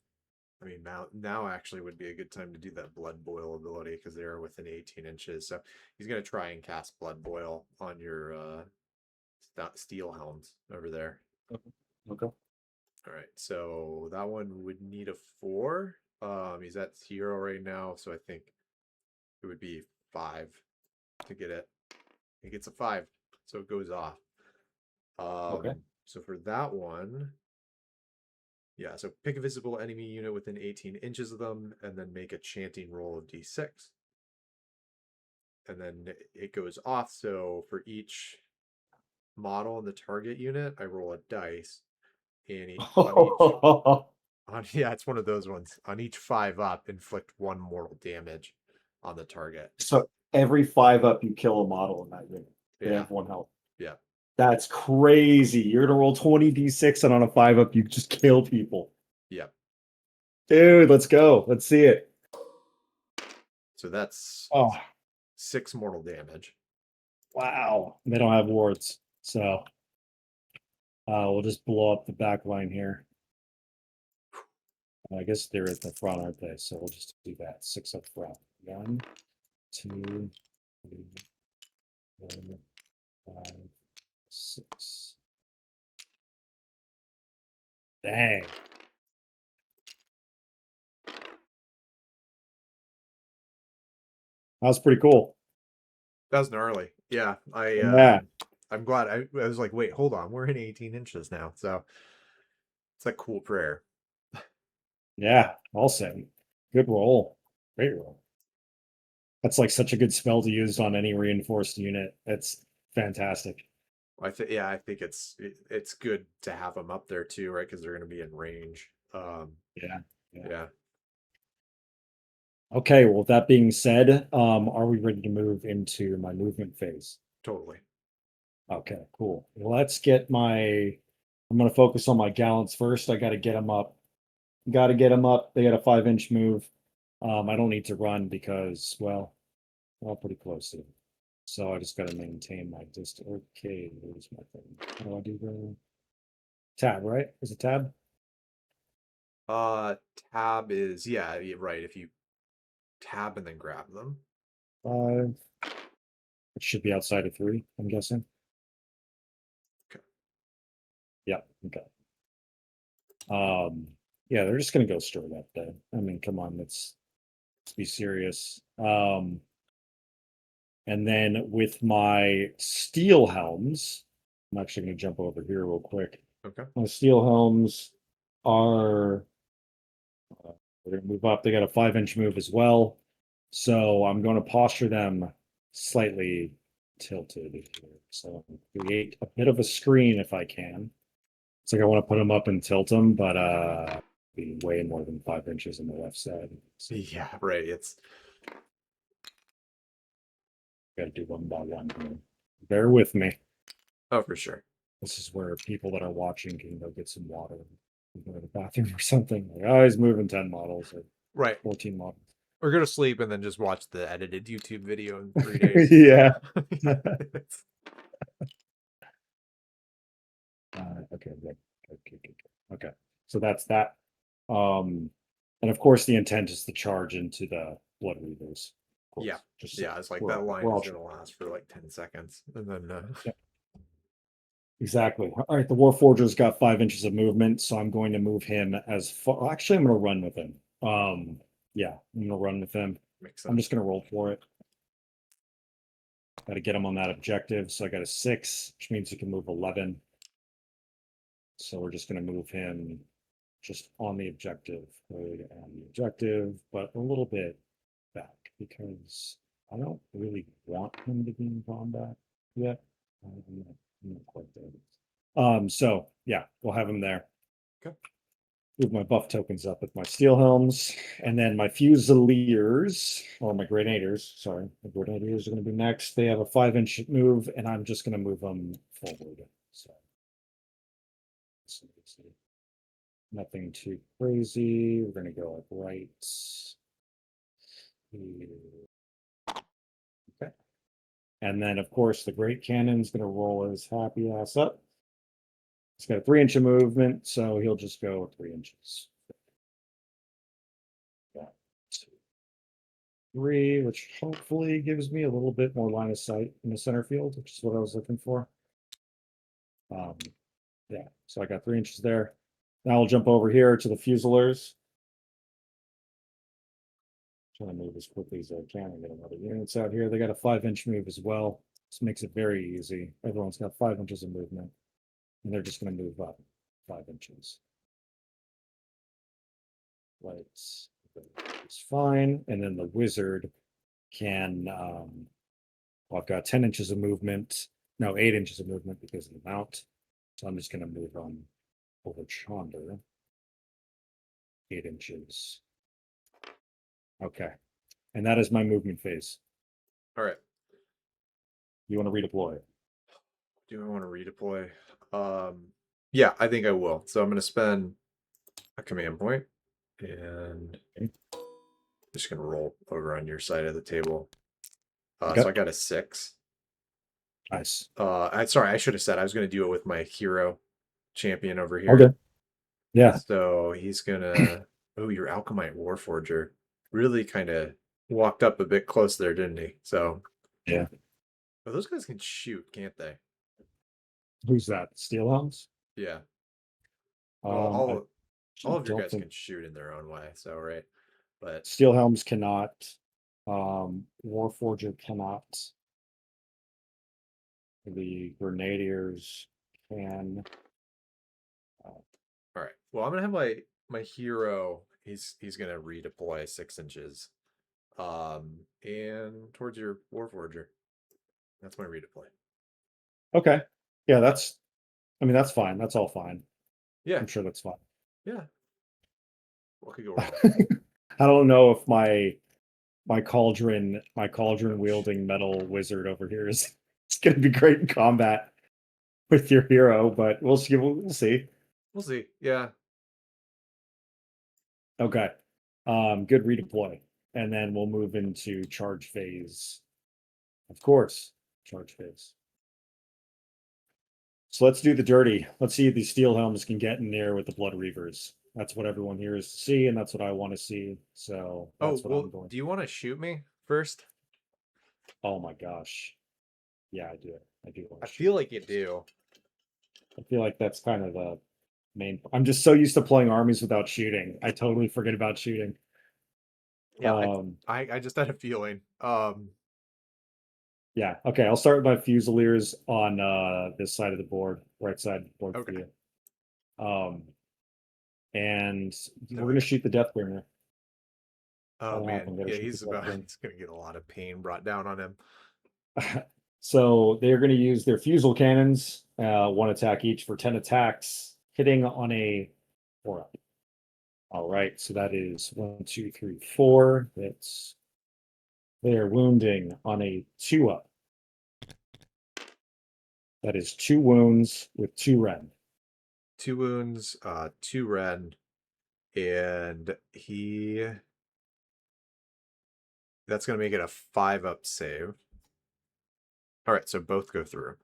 I mean, now actually would be a good time to do that blood boil ability because they are within 18 inches. So he's gonna try and cast blood boil on your steel helms over there. Okay. All right, so that one would need a 4. He's at 0 right now, so I think it would be 5 to get it. He gets a 5, so it goes off. Okay. So for that one, yeah, so pick a visible enemy unit within 18 inches of them, and then make a chanting roll of d6. And then it goes off, so for each model in the target unit, I roll a dice, and yeah, it's one of those ones. On each 5-up, inflict 1 mortal damage on the target. So every 5-up, you kill a model in that unit. They Yeah, have 1 health. yeah, That's crazy. You're gonna roll 20d6, and on a 5-up, you just kill people. yeah. Dude, let's go. Let's see it. So that's Oh, 6 mortal damage. wow. They don't have wards, so we'll just blow up the back line here. I guess they're at the front, aren't they? So we'll just do that. 6 up front. 1, 2, 3, 4, 5, 6. Dang. That was pretty cool. That was gnarly. Yeah, Yeah. I'm glad. I was like, wait, hold on, we're in 18 inches now, so it's a cool prayer. Yeah. I'll say. Good roll. Great roll. That's like such a good spell to use on any reinforced unit. That's fantastic. I think, yeah, I think it's good to have them up there too, right? Because they're going to be in range. Yeah. Yeah. Yeah, Okay, well, with that being said, are we ready to move into my movement phase? totally. Okay, cool. Let's get I'm going to focus on my gallants first. I got to get them up. Got to get them up. They got a 5-inch move. I don't need to run because, well, we're all pretty close to it. So I just got to maintain my distance. Okay, where's my thing? How do I do the tab, right? Is it tab? Tab is, yeah, right. If you tab and then grab them. 5. It should be outside of 3, I'm guessing. Okay. Yeah, okay. Yeah, they're just gonna go straight up there. I mean, come on, let's be serious. And then with my steel helms, I'm actually gonna jump over here real quick. Okay. My steel helms are we're gonna move up. They got a 5-inch move as well. So I'm going to posture them slightly tilted here. So create a bit of a screen if I can. It's like I want to put them up and tilt them, but be way more than 5 inches on the left side. So Yeah, right. It's got to do one by one here. Bear with me. oh, for sure. This is where people that are watching can go get some water, go to the bathroom or something. Like, oh, he's moving 10 models or Right. 14 models. Or go to sleep and then just watch the edited YouTube video in 3 days. Yeah. Okay, good. Good. Okay, so that's that. And of course, the intent is to charge into the blood reavers. Yeah. Just Yeah, it's like we're that all- line we're all is gonna last for like 10 seconds. And then Yeah. Exactly. All right, the Warforger's got 5 inches of movement, so I'm going to move him as far. Actually, I'm going to run with him. Yeah, I'm going to run with him. makes I'm sense. just going to roll for it. Got to get him on that objective. So I got a 6, which means he can move 11. So we're just going to move him just on the objective, right on the objective, but a little bit back because I don't really want him to be in combat yet. I'm not quite there. So yeah, we'll have him there. Okay. move my buff tokens up with my steel helms, and then my fusiliers, or my grenadiers, sorry, the grenadiers are going to be next. They have a 5-inch move, and I'm just going to move them forward. So nothing too crazy. We're going to go like right. Okay. And then, of course, the Great Cannon's going to roll his happy ass up. He's got a 3-inch of movement, so he'll just go 3 inches. 2, 3, which hopefully gives me a little bit more line of sight in the center field, which is what I was looking for. Yeah, so I got 3 inches there. Now I'll jump over here to the Fusiliers. Trying to move as quickly as I can and get another units out here. They got a 5-inch move as well. This makes it very easy. Everyone's got 5 inches of movement, and they're just going to move up 5 inches. Lights is fine, and then the wizard can. Well, I've got 10 inches of movement. No, 8 inches of movement because of the mount. So I'm just going to move on over Chonder. 8 inches. Okay. And that is my movement phase. All right. You want to redeploy? Do I want to redeploy? Yeah, I think I will. So I'm going to spend a command point and just going to roll over on your side of the table. Okay. So I got a 6. Nice. Sorry, I should have said I was going to do it with my hero champion over here. Okay. Yeah. So he's gonna. Oh, your Alchemite Warforger really kind of walked up a bit close there, didn't he? So yeah. But those guys can shoot, can't they? Who's that? Steel Helms? Yeah. I All of your don't guys think can shoot in their own way. So right, but Steel Helms cannot. Warforger cannot. The Grenadiers can. all right. Well, I'm gonna have my hero. He's gonna redeploy 6 inches, and towards your Warforger. That's my redeploy. Okay. Yeah, that's. I mean, that's fine. That's all fine. Yeah. I'm sure that's fine. Yeah. What could go wrong? I don't know if my cauldron wielding metal wizard over here is it's going to be great in combat with your hero, but we'll see. We'll see. We'll see. Yeah. Okay. Good redeploy, and then we'll move into charge phase. Of course, charge phase. So let's do the dirty. Let's see if these steel helms can get in there with the blood reavers. That's what everyone here is to see, and that's what I want to see. So that's what I'm going. Do you want to shoot me first? Oh my gosh. Yeah, I do. I do. I feel like you do. I feel like that's kind of the main. I'm just so used to playing armies without shooting. I totally forget about shooting. Yeah, I just had a feeling. Yeah. Okay. I'll start with my Fusiliers on this side of the board, right side of the board for you. And we're gonna shoot the Deathbringer. Oh man, yeah, he's gonna get a lot of pain brought down on him. So they're gonna use their fusel cannons, 1 attack each for 10 attacks, hitting on a 4-up. All right, so that is 1, 2, 3, 4. That's they are wounding on a 2-up. That is 2 wounds with 2 red. 2 wounds, 2 red, and that's gonna make it a 5-up save. All right, so both go through.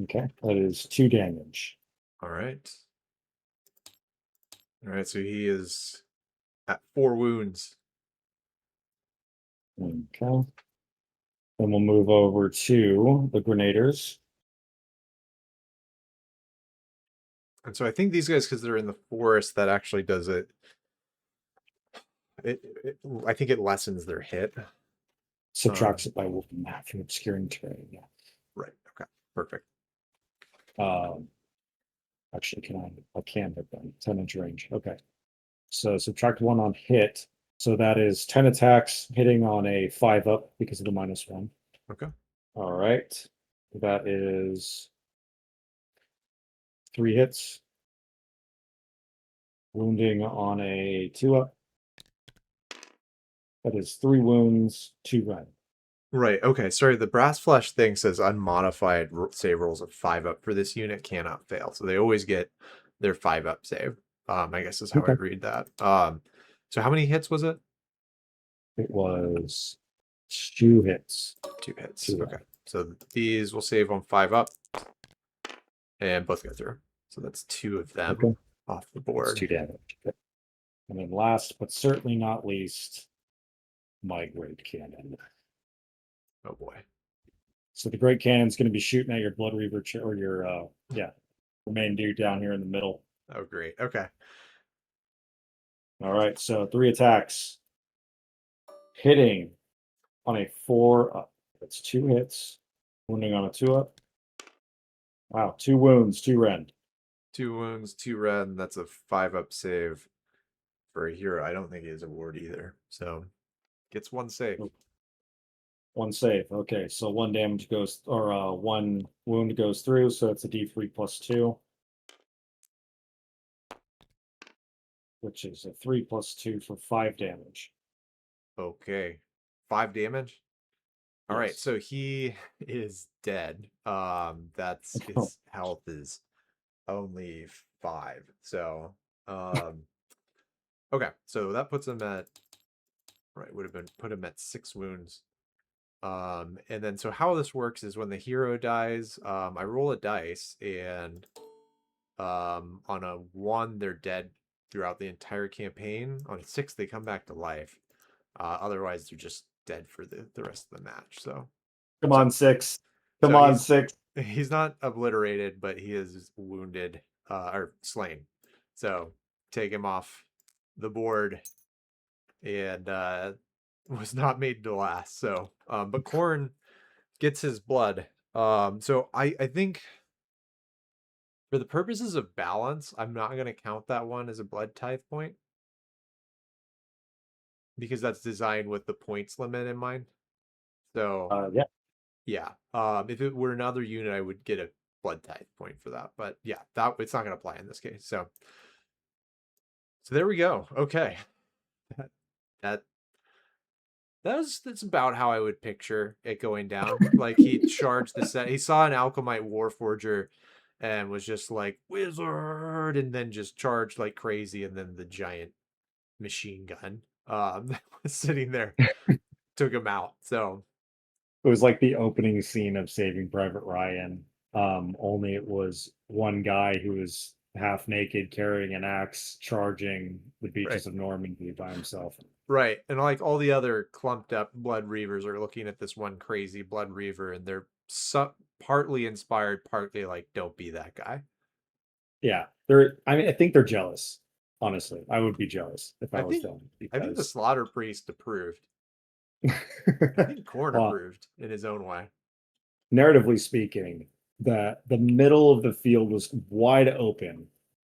Okay, that is 2 damage. All right. All right, so he is at 4 wounds. Okay. Then we'll move over to the Grenadiers. And so I think these guys, because they're in the forest, that actually does it. I think it lessens their hit. Subtracts it by wolfing map from obscuring terrain. Yeah. Right. Okay. Perfect. Actually, I can hit them. 10-inch range. Okay. So subtract 1 on hit. So that is 10 attacks hitting on a 5-up because of the -1. Okay. All right. That is 3 hits. Wounding on a 2-up. That is 3 wounds, 2 red. Right. Okay. Sorry. The brass flesh thing says unmodified save rolls of 5-up for this unit cannot fail. So they always get their 5-up save. I guess is how Okay. I'd read that. So how many hits was it? It was 2 hits. 2 hits. 2 Okay. So these will save on 5-up and both go through. So that's 2 of them Okay. off the It's board. 2 damage. Okay. And then last but certainly not least, my great cannon. Oh boy. So the great cannon's going to be shooting at your blood reaver or your the main dude down here in the middle. Oh great. Okay. All right, so 3 attacks. Hitting on a 4-up. That's 2 hits. Wounding on a 2-up. Wow, 2 wounds, 2 rend. 2 wounds, 2 red, and that's a 5-up save for a hero. I don't think he has a ward either. So gets 1 save. 1 save. Okay, so 1 damage goes, or 1 wound goes through, so it's a D3 plus 2. Which is a 3 plus 2 for 5 damage. Okay. 5 damage. All right, Yes. so he is dead. That's his health is only 5. So, okay, so that puts him at would have been put him at 6 wounds. And then so how this works is when the hero dies, I roll a dice, and on a 1 they're dead throughout the entire campaign. On a 6 they come back to life. Otherwise they're just dead for the rest of the match. So Come on, 6. Come so on, 6. he's not obliterated, but he is wounded or slain. So take him off the board, and was not made to last. So but Khorne gets his blood. So I think for the purposes of balance, I'm not going to count that one as a blood tithe point, because that's designed with the points limit in mind. So Yeah. yeah, if it were another unit, I would get a blood tithe point for that. But yeah, that it's not going to apply in this case. So there we go. Okay, that that's about how I would picture it going down. Like he charged the set. He saw an Alchemite Warforger and was just like wizard, and then just charged like crazy, and then the giant machine gun that was sitting there took him out. So It was like the opening scene of Saving Private Ryan. Only it was one guy who was half naked carrying an axe charging the beaches right. of Normandy by himself. Right. And like all the other clumped up blood reavers are looking at this one crazy blood reaver, and they're partly inspired, partly like, don't be that guy. Yeah, I think they're jealous. Honestly, I would be jealous if I was them, I think the because slaughter priest approved. I think Khorne well, approved in his own way. narratively speaking, the middle of the field was wide open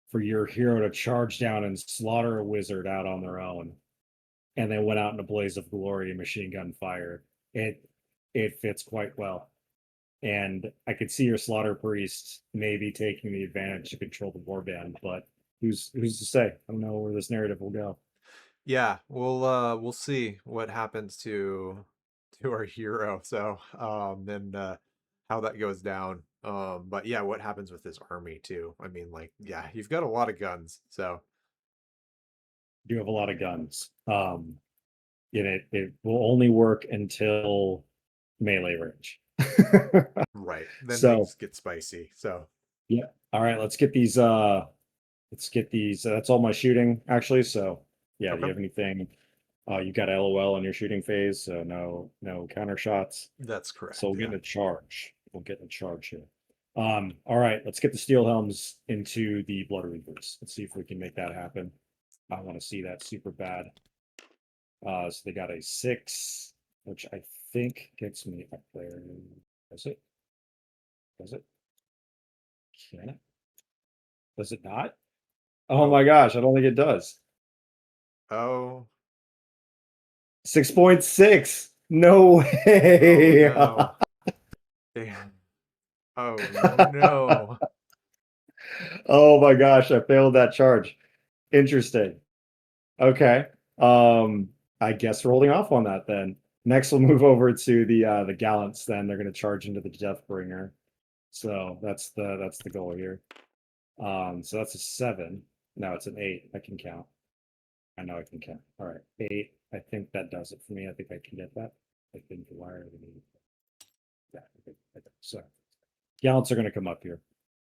for your hero to charge down and slaughter a wizard out on their own, and they went out in a blaze of glory and machine gun fire. It fits quite well. And I could see your slaughter priest maybe taking the advantage to control the warband, but who's to say? I don't know where this narrative will go. Yeah, we'll see what happens to our hero. So and how that goes down. But yeah, what happens with this army too? I mean, like, yeah, you've got a lot of guns. So You have a lot of guns. And it will only work until melee range. right. Then So things get spicy. So yeah. All right, let's get these that's all my shooting actually. So yeah, do you okay. have anything? You got LOL in your shooting phase, so no counter shots. That's correct. So we'll get Yeah. in a charge. We'll get in a charge here. All right, let's get the steel helms into the blood reavers. Let's see if we can make that happen. I want to see that super bad. So they got a 6, which I think gets me up there. Does it? Does it? Can it? Does it not? Oh Oh. my gosh, I don't think it does. Oh. 6.6. No Oh way. no. Damn. Oh no. Oh my gosh, I failed that charge. Interesting. Okay. I guess we're holding off on that then. Next, we'll move over to the gallants. Then they're going to charge into the Deathbringer. So that's the goal here. So that's a 7. No, it's an 8. I can count. I know I can count. All right, 8. I think that does it for me. I think I can get that. I think the wire. Yeah. So gallants are going to come up here.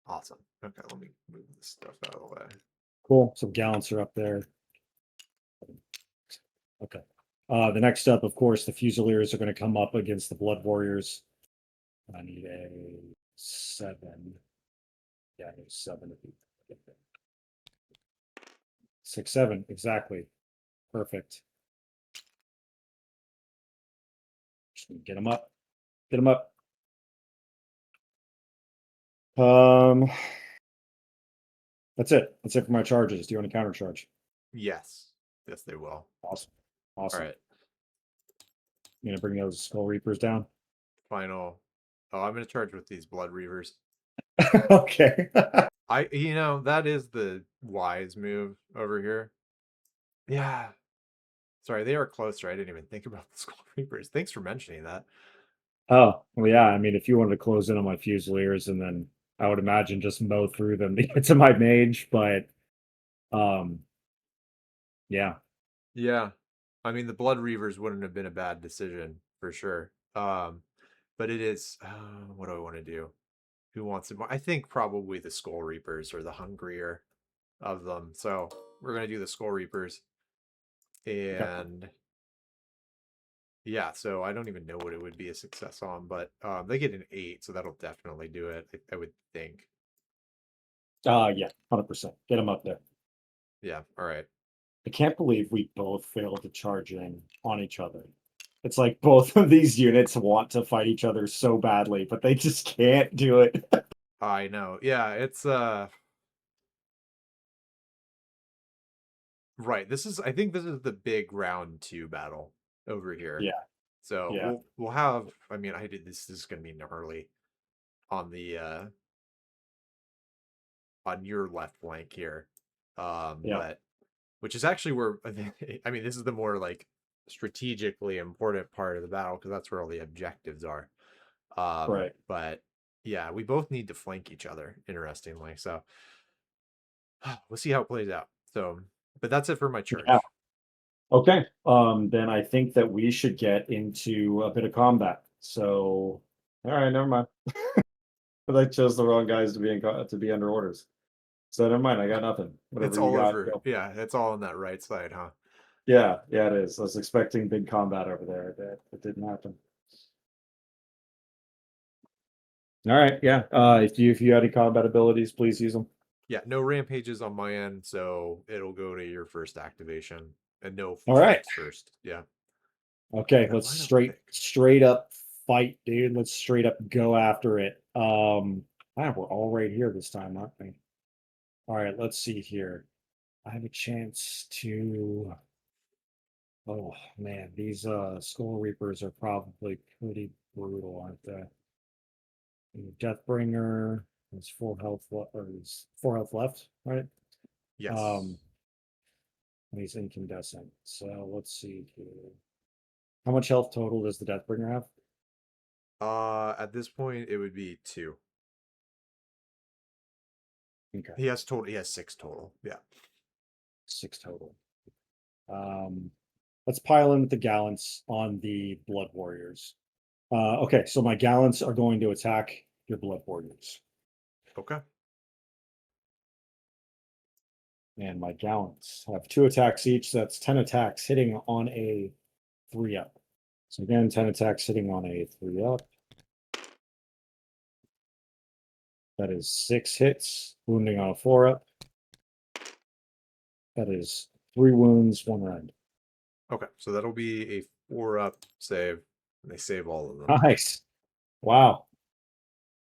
Awesome. Okay, let me move this stuff out of the way. Cool. So gallants are up there. Okay. The next up, of course, the Fusiliers are going to come up against the Blood Warriors. I need a 7. Yeah, I need a 7 to be 6, 7, exactly. Perfect. Just gonna get them up. Get them up. That's it. That's it for my charges. Do you want to counter charge? Yes. Yes, they will. Awesome. All Awesome. right. You gonna bring those Skull Reapers down? Final. Oh, I'm gonna charge with these Blood Reavers. Okay. That is the wise move over here. Yeah. Sorry, they are closer. I didn't even think about the Skull Reapers. Thanks for mentioning that. Oh, well, yeah. I mean, if you wanted to close in on my Fusiliers and then I would imagine just mow through them to get to my mage, but yeah. Yeah. I mean, the Blood Reavers wouldn't have been a bad decision for sure. But it is. What do I want to do? Who wants it more? I think probably the Skull Reapers are the hungrier of them. So we're gonna do the Skull Reapers, Okay. and yeah. So I don't even know what it would be a success on, but they get an 8, so that'll definitely do it. I would think. Yeah, 100%. Get them up there. Yeah. All right. I can't believe we both failed to charge in on each other. It's like both of these units want to fight each other so badly, but they just can't do it. I know. Yeah. It's right. I think this is the big round 2 battle over here. Yeah, So yeah, we'll have. I mean, this is gonna be gnarly on the on your left flank here. yeah, But which is actually where I mean, this is the more like strategically important part of the battle because that's where all the objectives are. right. But yeah, we both need to flank each other, interestingly. So we'll see how it plays out. So, but that's it for my Yeah. charge. Okay. Then I think that we should get into a bit of combat. So, all right, never mind. I chose the wrong guys to be under orders. So never mind. I got nothing. It's Whatever you all got, over. go. Yeah, it's all on that right side, huh? Yeah, yeah, it is. I was expecting big combat over there, but it didn't happen. All right, yeah. If you had any combat abilities, please use them. Yeah, no rampages on my end, so it'll go to your first activation, and no All right. fights first. Yeah. Okay, That let's line up thick. straight up fight, dude. Let's straight up go after it. We're all right here this time, aren't we? All right, let's see here. I have a chance to. Oh man, these Skull Reapers are probably pretty brutal, aren't they? Deathbringer is 4 health or is 4 health left, right? Yes. Um, and he's incandescent. So let's see here. How much health total does the Deathbringer have? At this point, it would be 2. Okay, He has 6 total. Yeah. 6 total. Um, let's pile in with the gallants on the Blood Warriors. Okay, so my gallants are going to attack your Blood Warriors. Okay. And my gallants have 2 attacks each. So that's 10 attacks hitting on a 3-up. So again, 10 attacks hitting on a 3-up. That is 6 hits, wounding on a 4-up. That is 3 wounds, 1 rend. Okay. So that'll be a 4-up save. And they save all of them. Nice. Wow.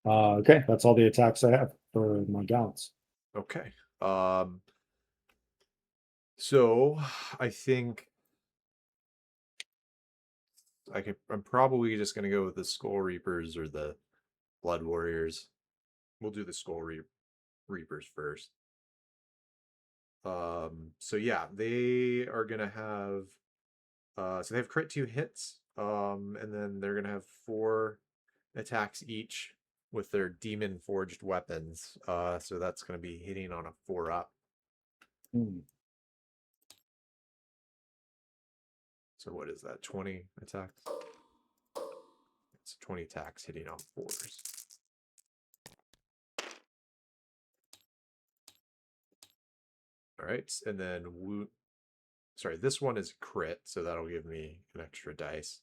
Okay, that's all the attacks I have for my gallants. Okay. So I think I'm probably just gonna go with the Skull Reapers or the Blood Warriors. We'll do the Reapers first. So yeah, they are gonna have so they have crit 2 hits, and then they're gonna have 4 attacks each with their demon forged weapons. So that's gonna be hitting on a 4 up. Hmm. So what is that? 20 attacks? It's 20 attacks hitting on 4s. All right, and then sorry, this one is crit, so that'll give me an extra dice.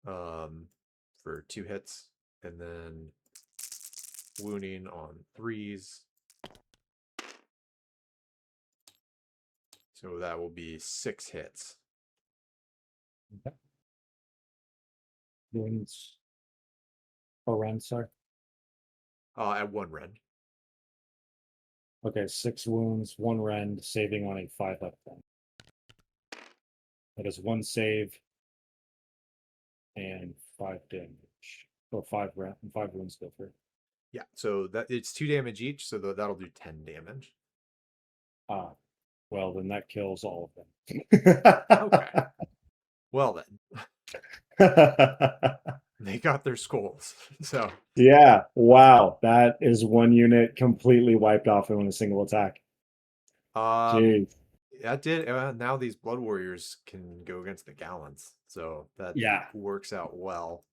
For 2 hits, and then wounding on 3s. So that will be 6 hits. Okay. Wounds. Oh, rend, sorry. At 1 rend. Okay, 6 wounds, 1 rend, saving on a 5 up then. That is 1 save and 5 damage. Or 5 wounds go through. Yeah, so that it's 2 damage each, so that'll do 10 damage. Ah, well, then that kills all of Okay. them. Well then, they got their skulls. So Yeah, wow. That is 1 unit completely wiped off in a single attack. Jeez. that did now these blood warriors can go against the gallants, so that Yeah. works out well.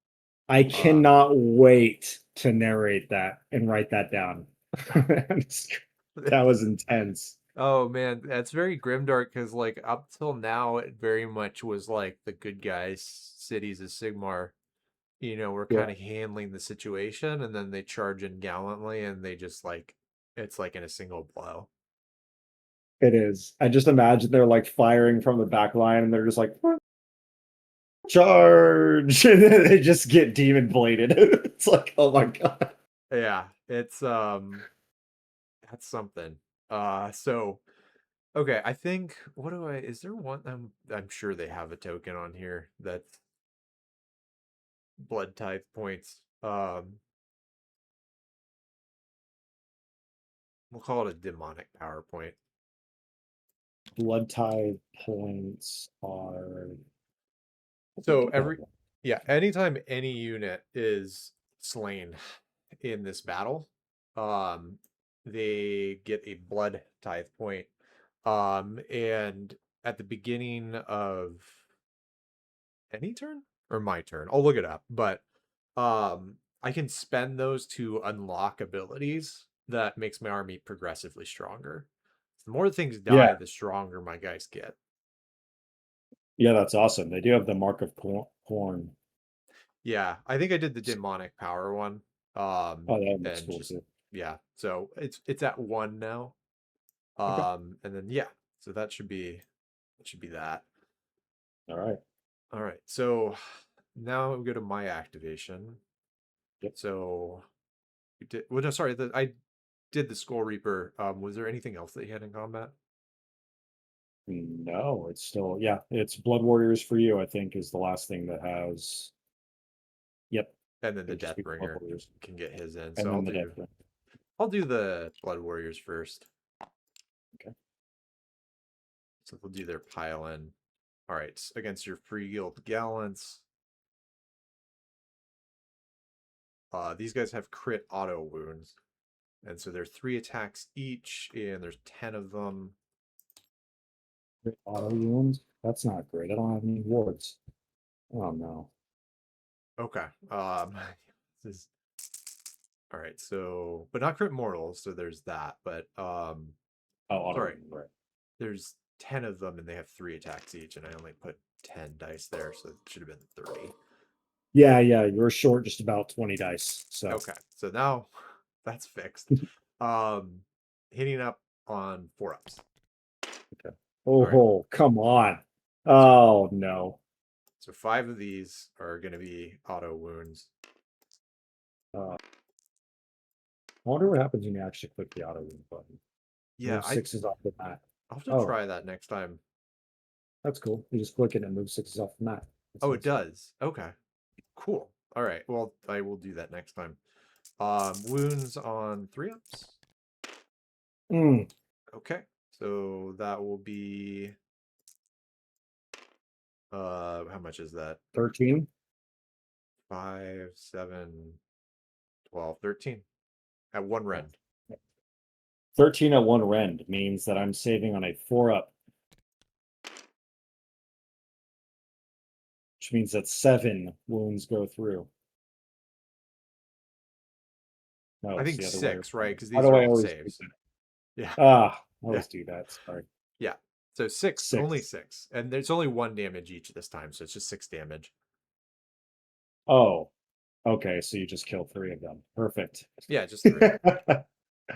I cannot wait to narrate that and write that down. That was intense. Oh man, that's very grimdark because like up till now it very much was like the good guys, Cities of Sigmar, we're Yeah, kind of handling the situation, and then they charge in gallantly, and they just like it's like in a single blow. it is. I just imagine they're like firing from the back line and they're just like charge and then they just get demon bladed. It's like, oh my god. Yeah, it's that's something. So okay, I think is there one I'm sure they have a token on here that's blood type points. We'll call it a demonic PowerPoint. Blood tide points are So anytime any unit is slain in this battle, um, they get a blood tithe point. And at the beginning of any turn or my turn, I'll look it up, but I can spend those to unlock abilities that makes my army progressively stronger. The more things die, yeah, the stronger my guys get. yeah, that's awesome. They do have the mark of corn. Yeah, I think I did the demonic power one. Oh, that looks And cool just too. yeah, so it's at 1 now. Okay. And then yeah, so that should be that. All right. All right, so now we go to my activation. Yep. So we did. Well, no, sorry, I did the Skull Reaper. Was there anything else that you had in combat? No, it's still, yeah, it's Blood Warriors for you, I think, is the last thing that has. Yep. And then the It'll just be Blood Deathbringer Warriors. can get his in. And So then the Death Ring. I'll do the Blood Warriors first. Okay. So they'll do their pile in. All right, against your free guild gallants. These guys have crit auto wounds. And so they're 3 attacks each, and there's 10 of them. Auto wounds? That's not great. I don't have any wards. Oh no. Okay. This is all right, so but not crit mortals, so there's that. But Oh, auto sorry, wound, right. there's 10 of them and they have 3 attacks each, and I only put 10 dice there, so it should have been 30. Yeah, yeah, you're short just about 20 dice. So Okay, so now that's fixed. Hitting up on 4 ups. okay. All right. Oh, come on. Oh no. So 5 of these are going to be auto wounds. I wonder what happens when you actually click the auto wound button. Yeah, Move sixes off the mat. I'll have to Oh, try that next time. that's cool. You just click it and move sixes off the mat. That's Oh, nice. it does. Okay. Cool. All right. Well, I will do that next time. Wounds on 3 ups. Okay, so that will be how much is that? 13. 5, 7, 12, 13 at one rend. 13 at one rend means that I'm saving on a 4-up. Which means that 7 wounds go through. No, I it's think the other way 6, right? around. Because How these do are I all always do saves. that? Yeah. I Yeah. always do that. Sorry. Yeah. So 6, 6. only 6. And there's only 1 damage each this time, so it's just 6 damage. Oh, okay. So you just kill 3 of them. Perfect. Yeah, just 3.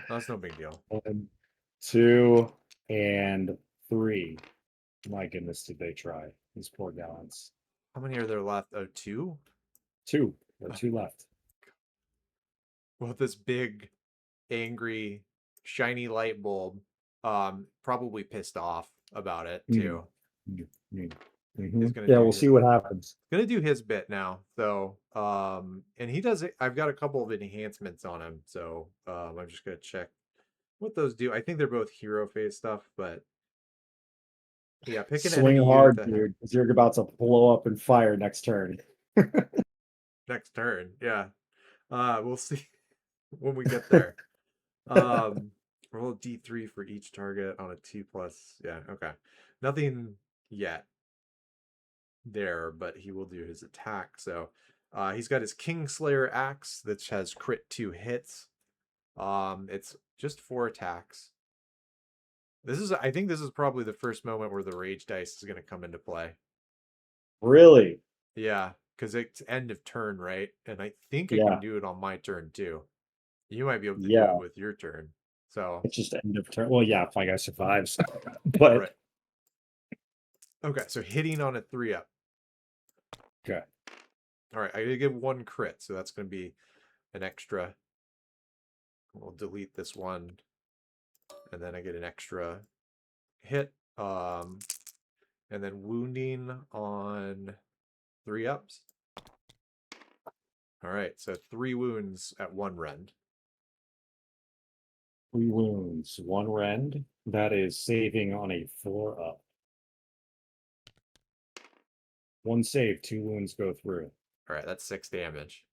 That's no big deal. 1, 2, and 3. My goodness, did they try? These poor gallants. How many are there left? Oh, 2? 2. There are 2 left. Well, this big, angry, shiny light bulb, probably pissed off about it too. He's gonna Yeah, do we'll see what happens. gonna do his bit now. So, and he does it. I've got a couple of enhancements on him, so I'm just gonna check what those do. I think they're both hero phase stuff, but yeah, pick an Swing enemy unit hard, that dude, because you're about to blow up and fire next turn. next turn. Yeah, we'll see when we get there. Um, roll d3 for each target on a 2+. Yeah, okay. Nothing yet there, but he will do his attack. So he's got his Kingslayer axe that has crit 2 hits. It's just 4 attacks. I think this is probably the first moment where the rage dice is going to come into play. Really? Yeah, because it's end of turn, right? And I think it Yeah. can do it on my turn too. You might be able to do Yeah. it with your turn. So It's just end of turn. Well, yeah, if my guy survives. But right. Okay, so hitting on a 3-up. okay. All right, I gotta give 1 crit, so that's gonna be an extra. We'll delete this one, and then I get an extra hit. And then wounding on 3-ups. All right, so 3 wounds at 1 rend. 3 wounds, 1 rend. That is saving on a 4-up. 1 save, 2 wounds go through. All right, that's 6 damage.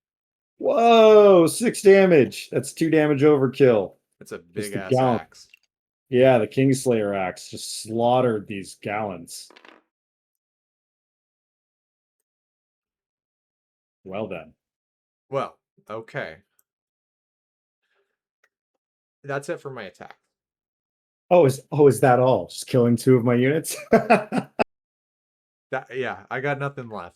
Whoa, 6 damage. That's 2 damage overkill. That's a Just big the ass gallant. axe. Yeah, the Kingslayer axe just slaughtered these gallants. Well then. Well, okay. That's it for my attack. Is that all? Just killing 2 of my units? Yeah, I got nothing left.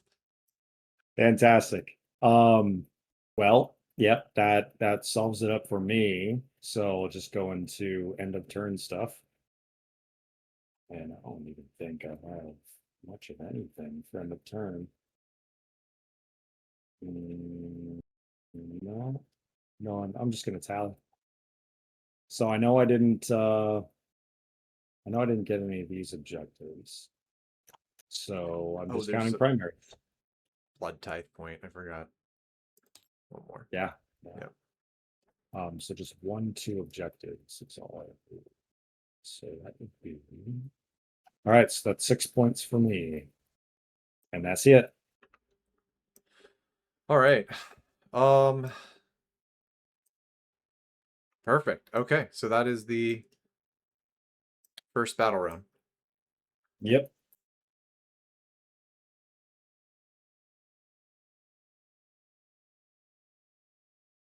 Fantastic. Well, yep, that solves it up for me. So we'll just go into end of turn stuff. And I don't even think I have much of anything for end of turn. No, I'm just gonna tally. So I know I didn't get any of these objectives. So I'm just there's counting a primary. blood tithe point. I forgot. One more. Yeah. Yep. So just 1, 2 objectives. It's all I have. So that would be all right. So that's 6 points for me, and that's it. All right. Perfect. Okay, so that is the first battle round. Yep.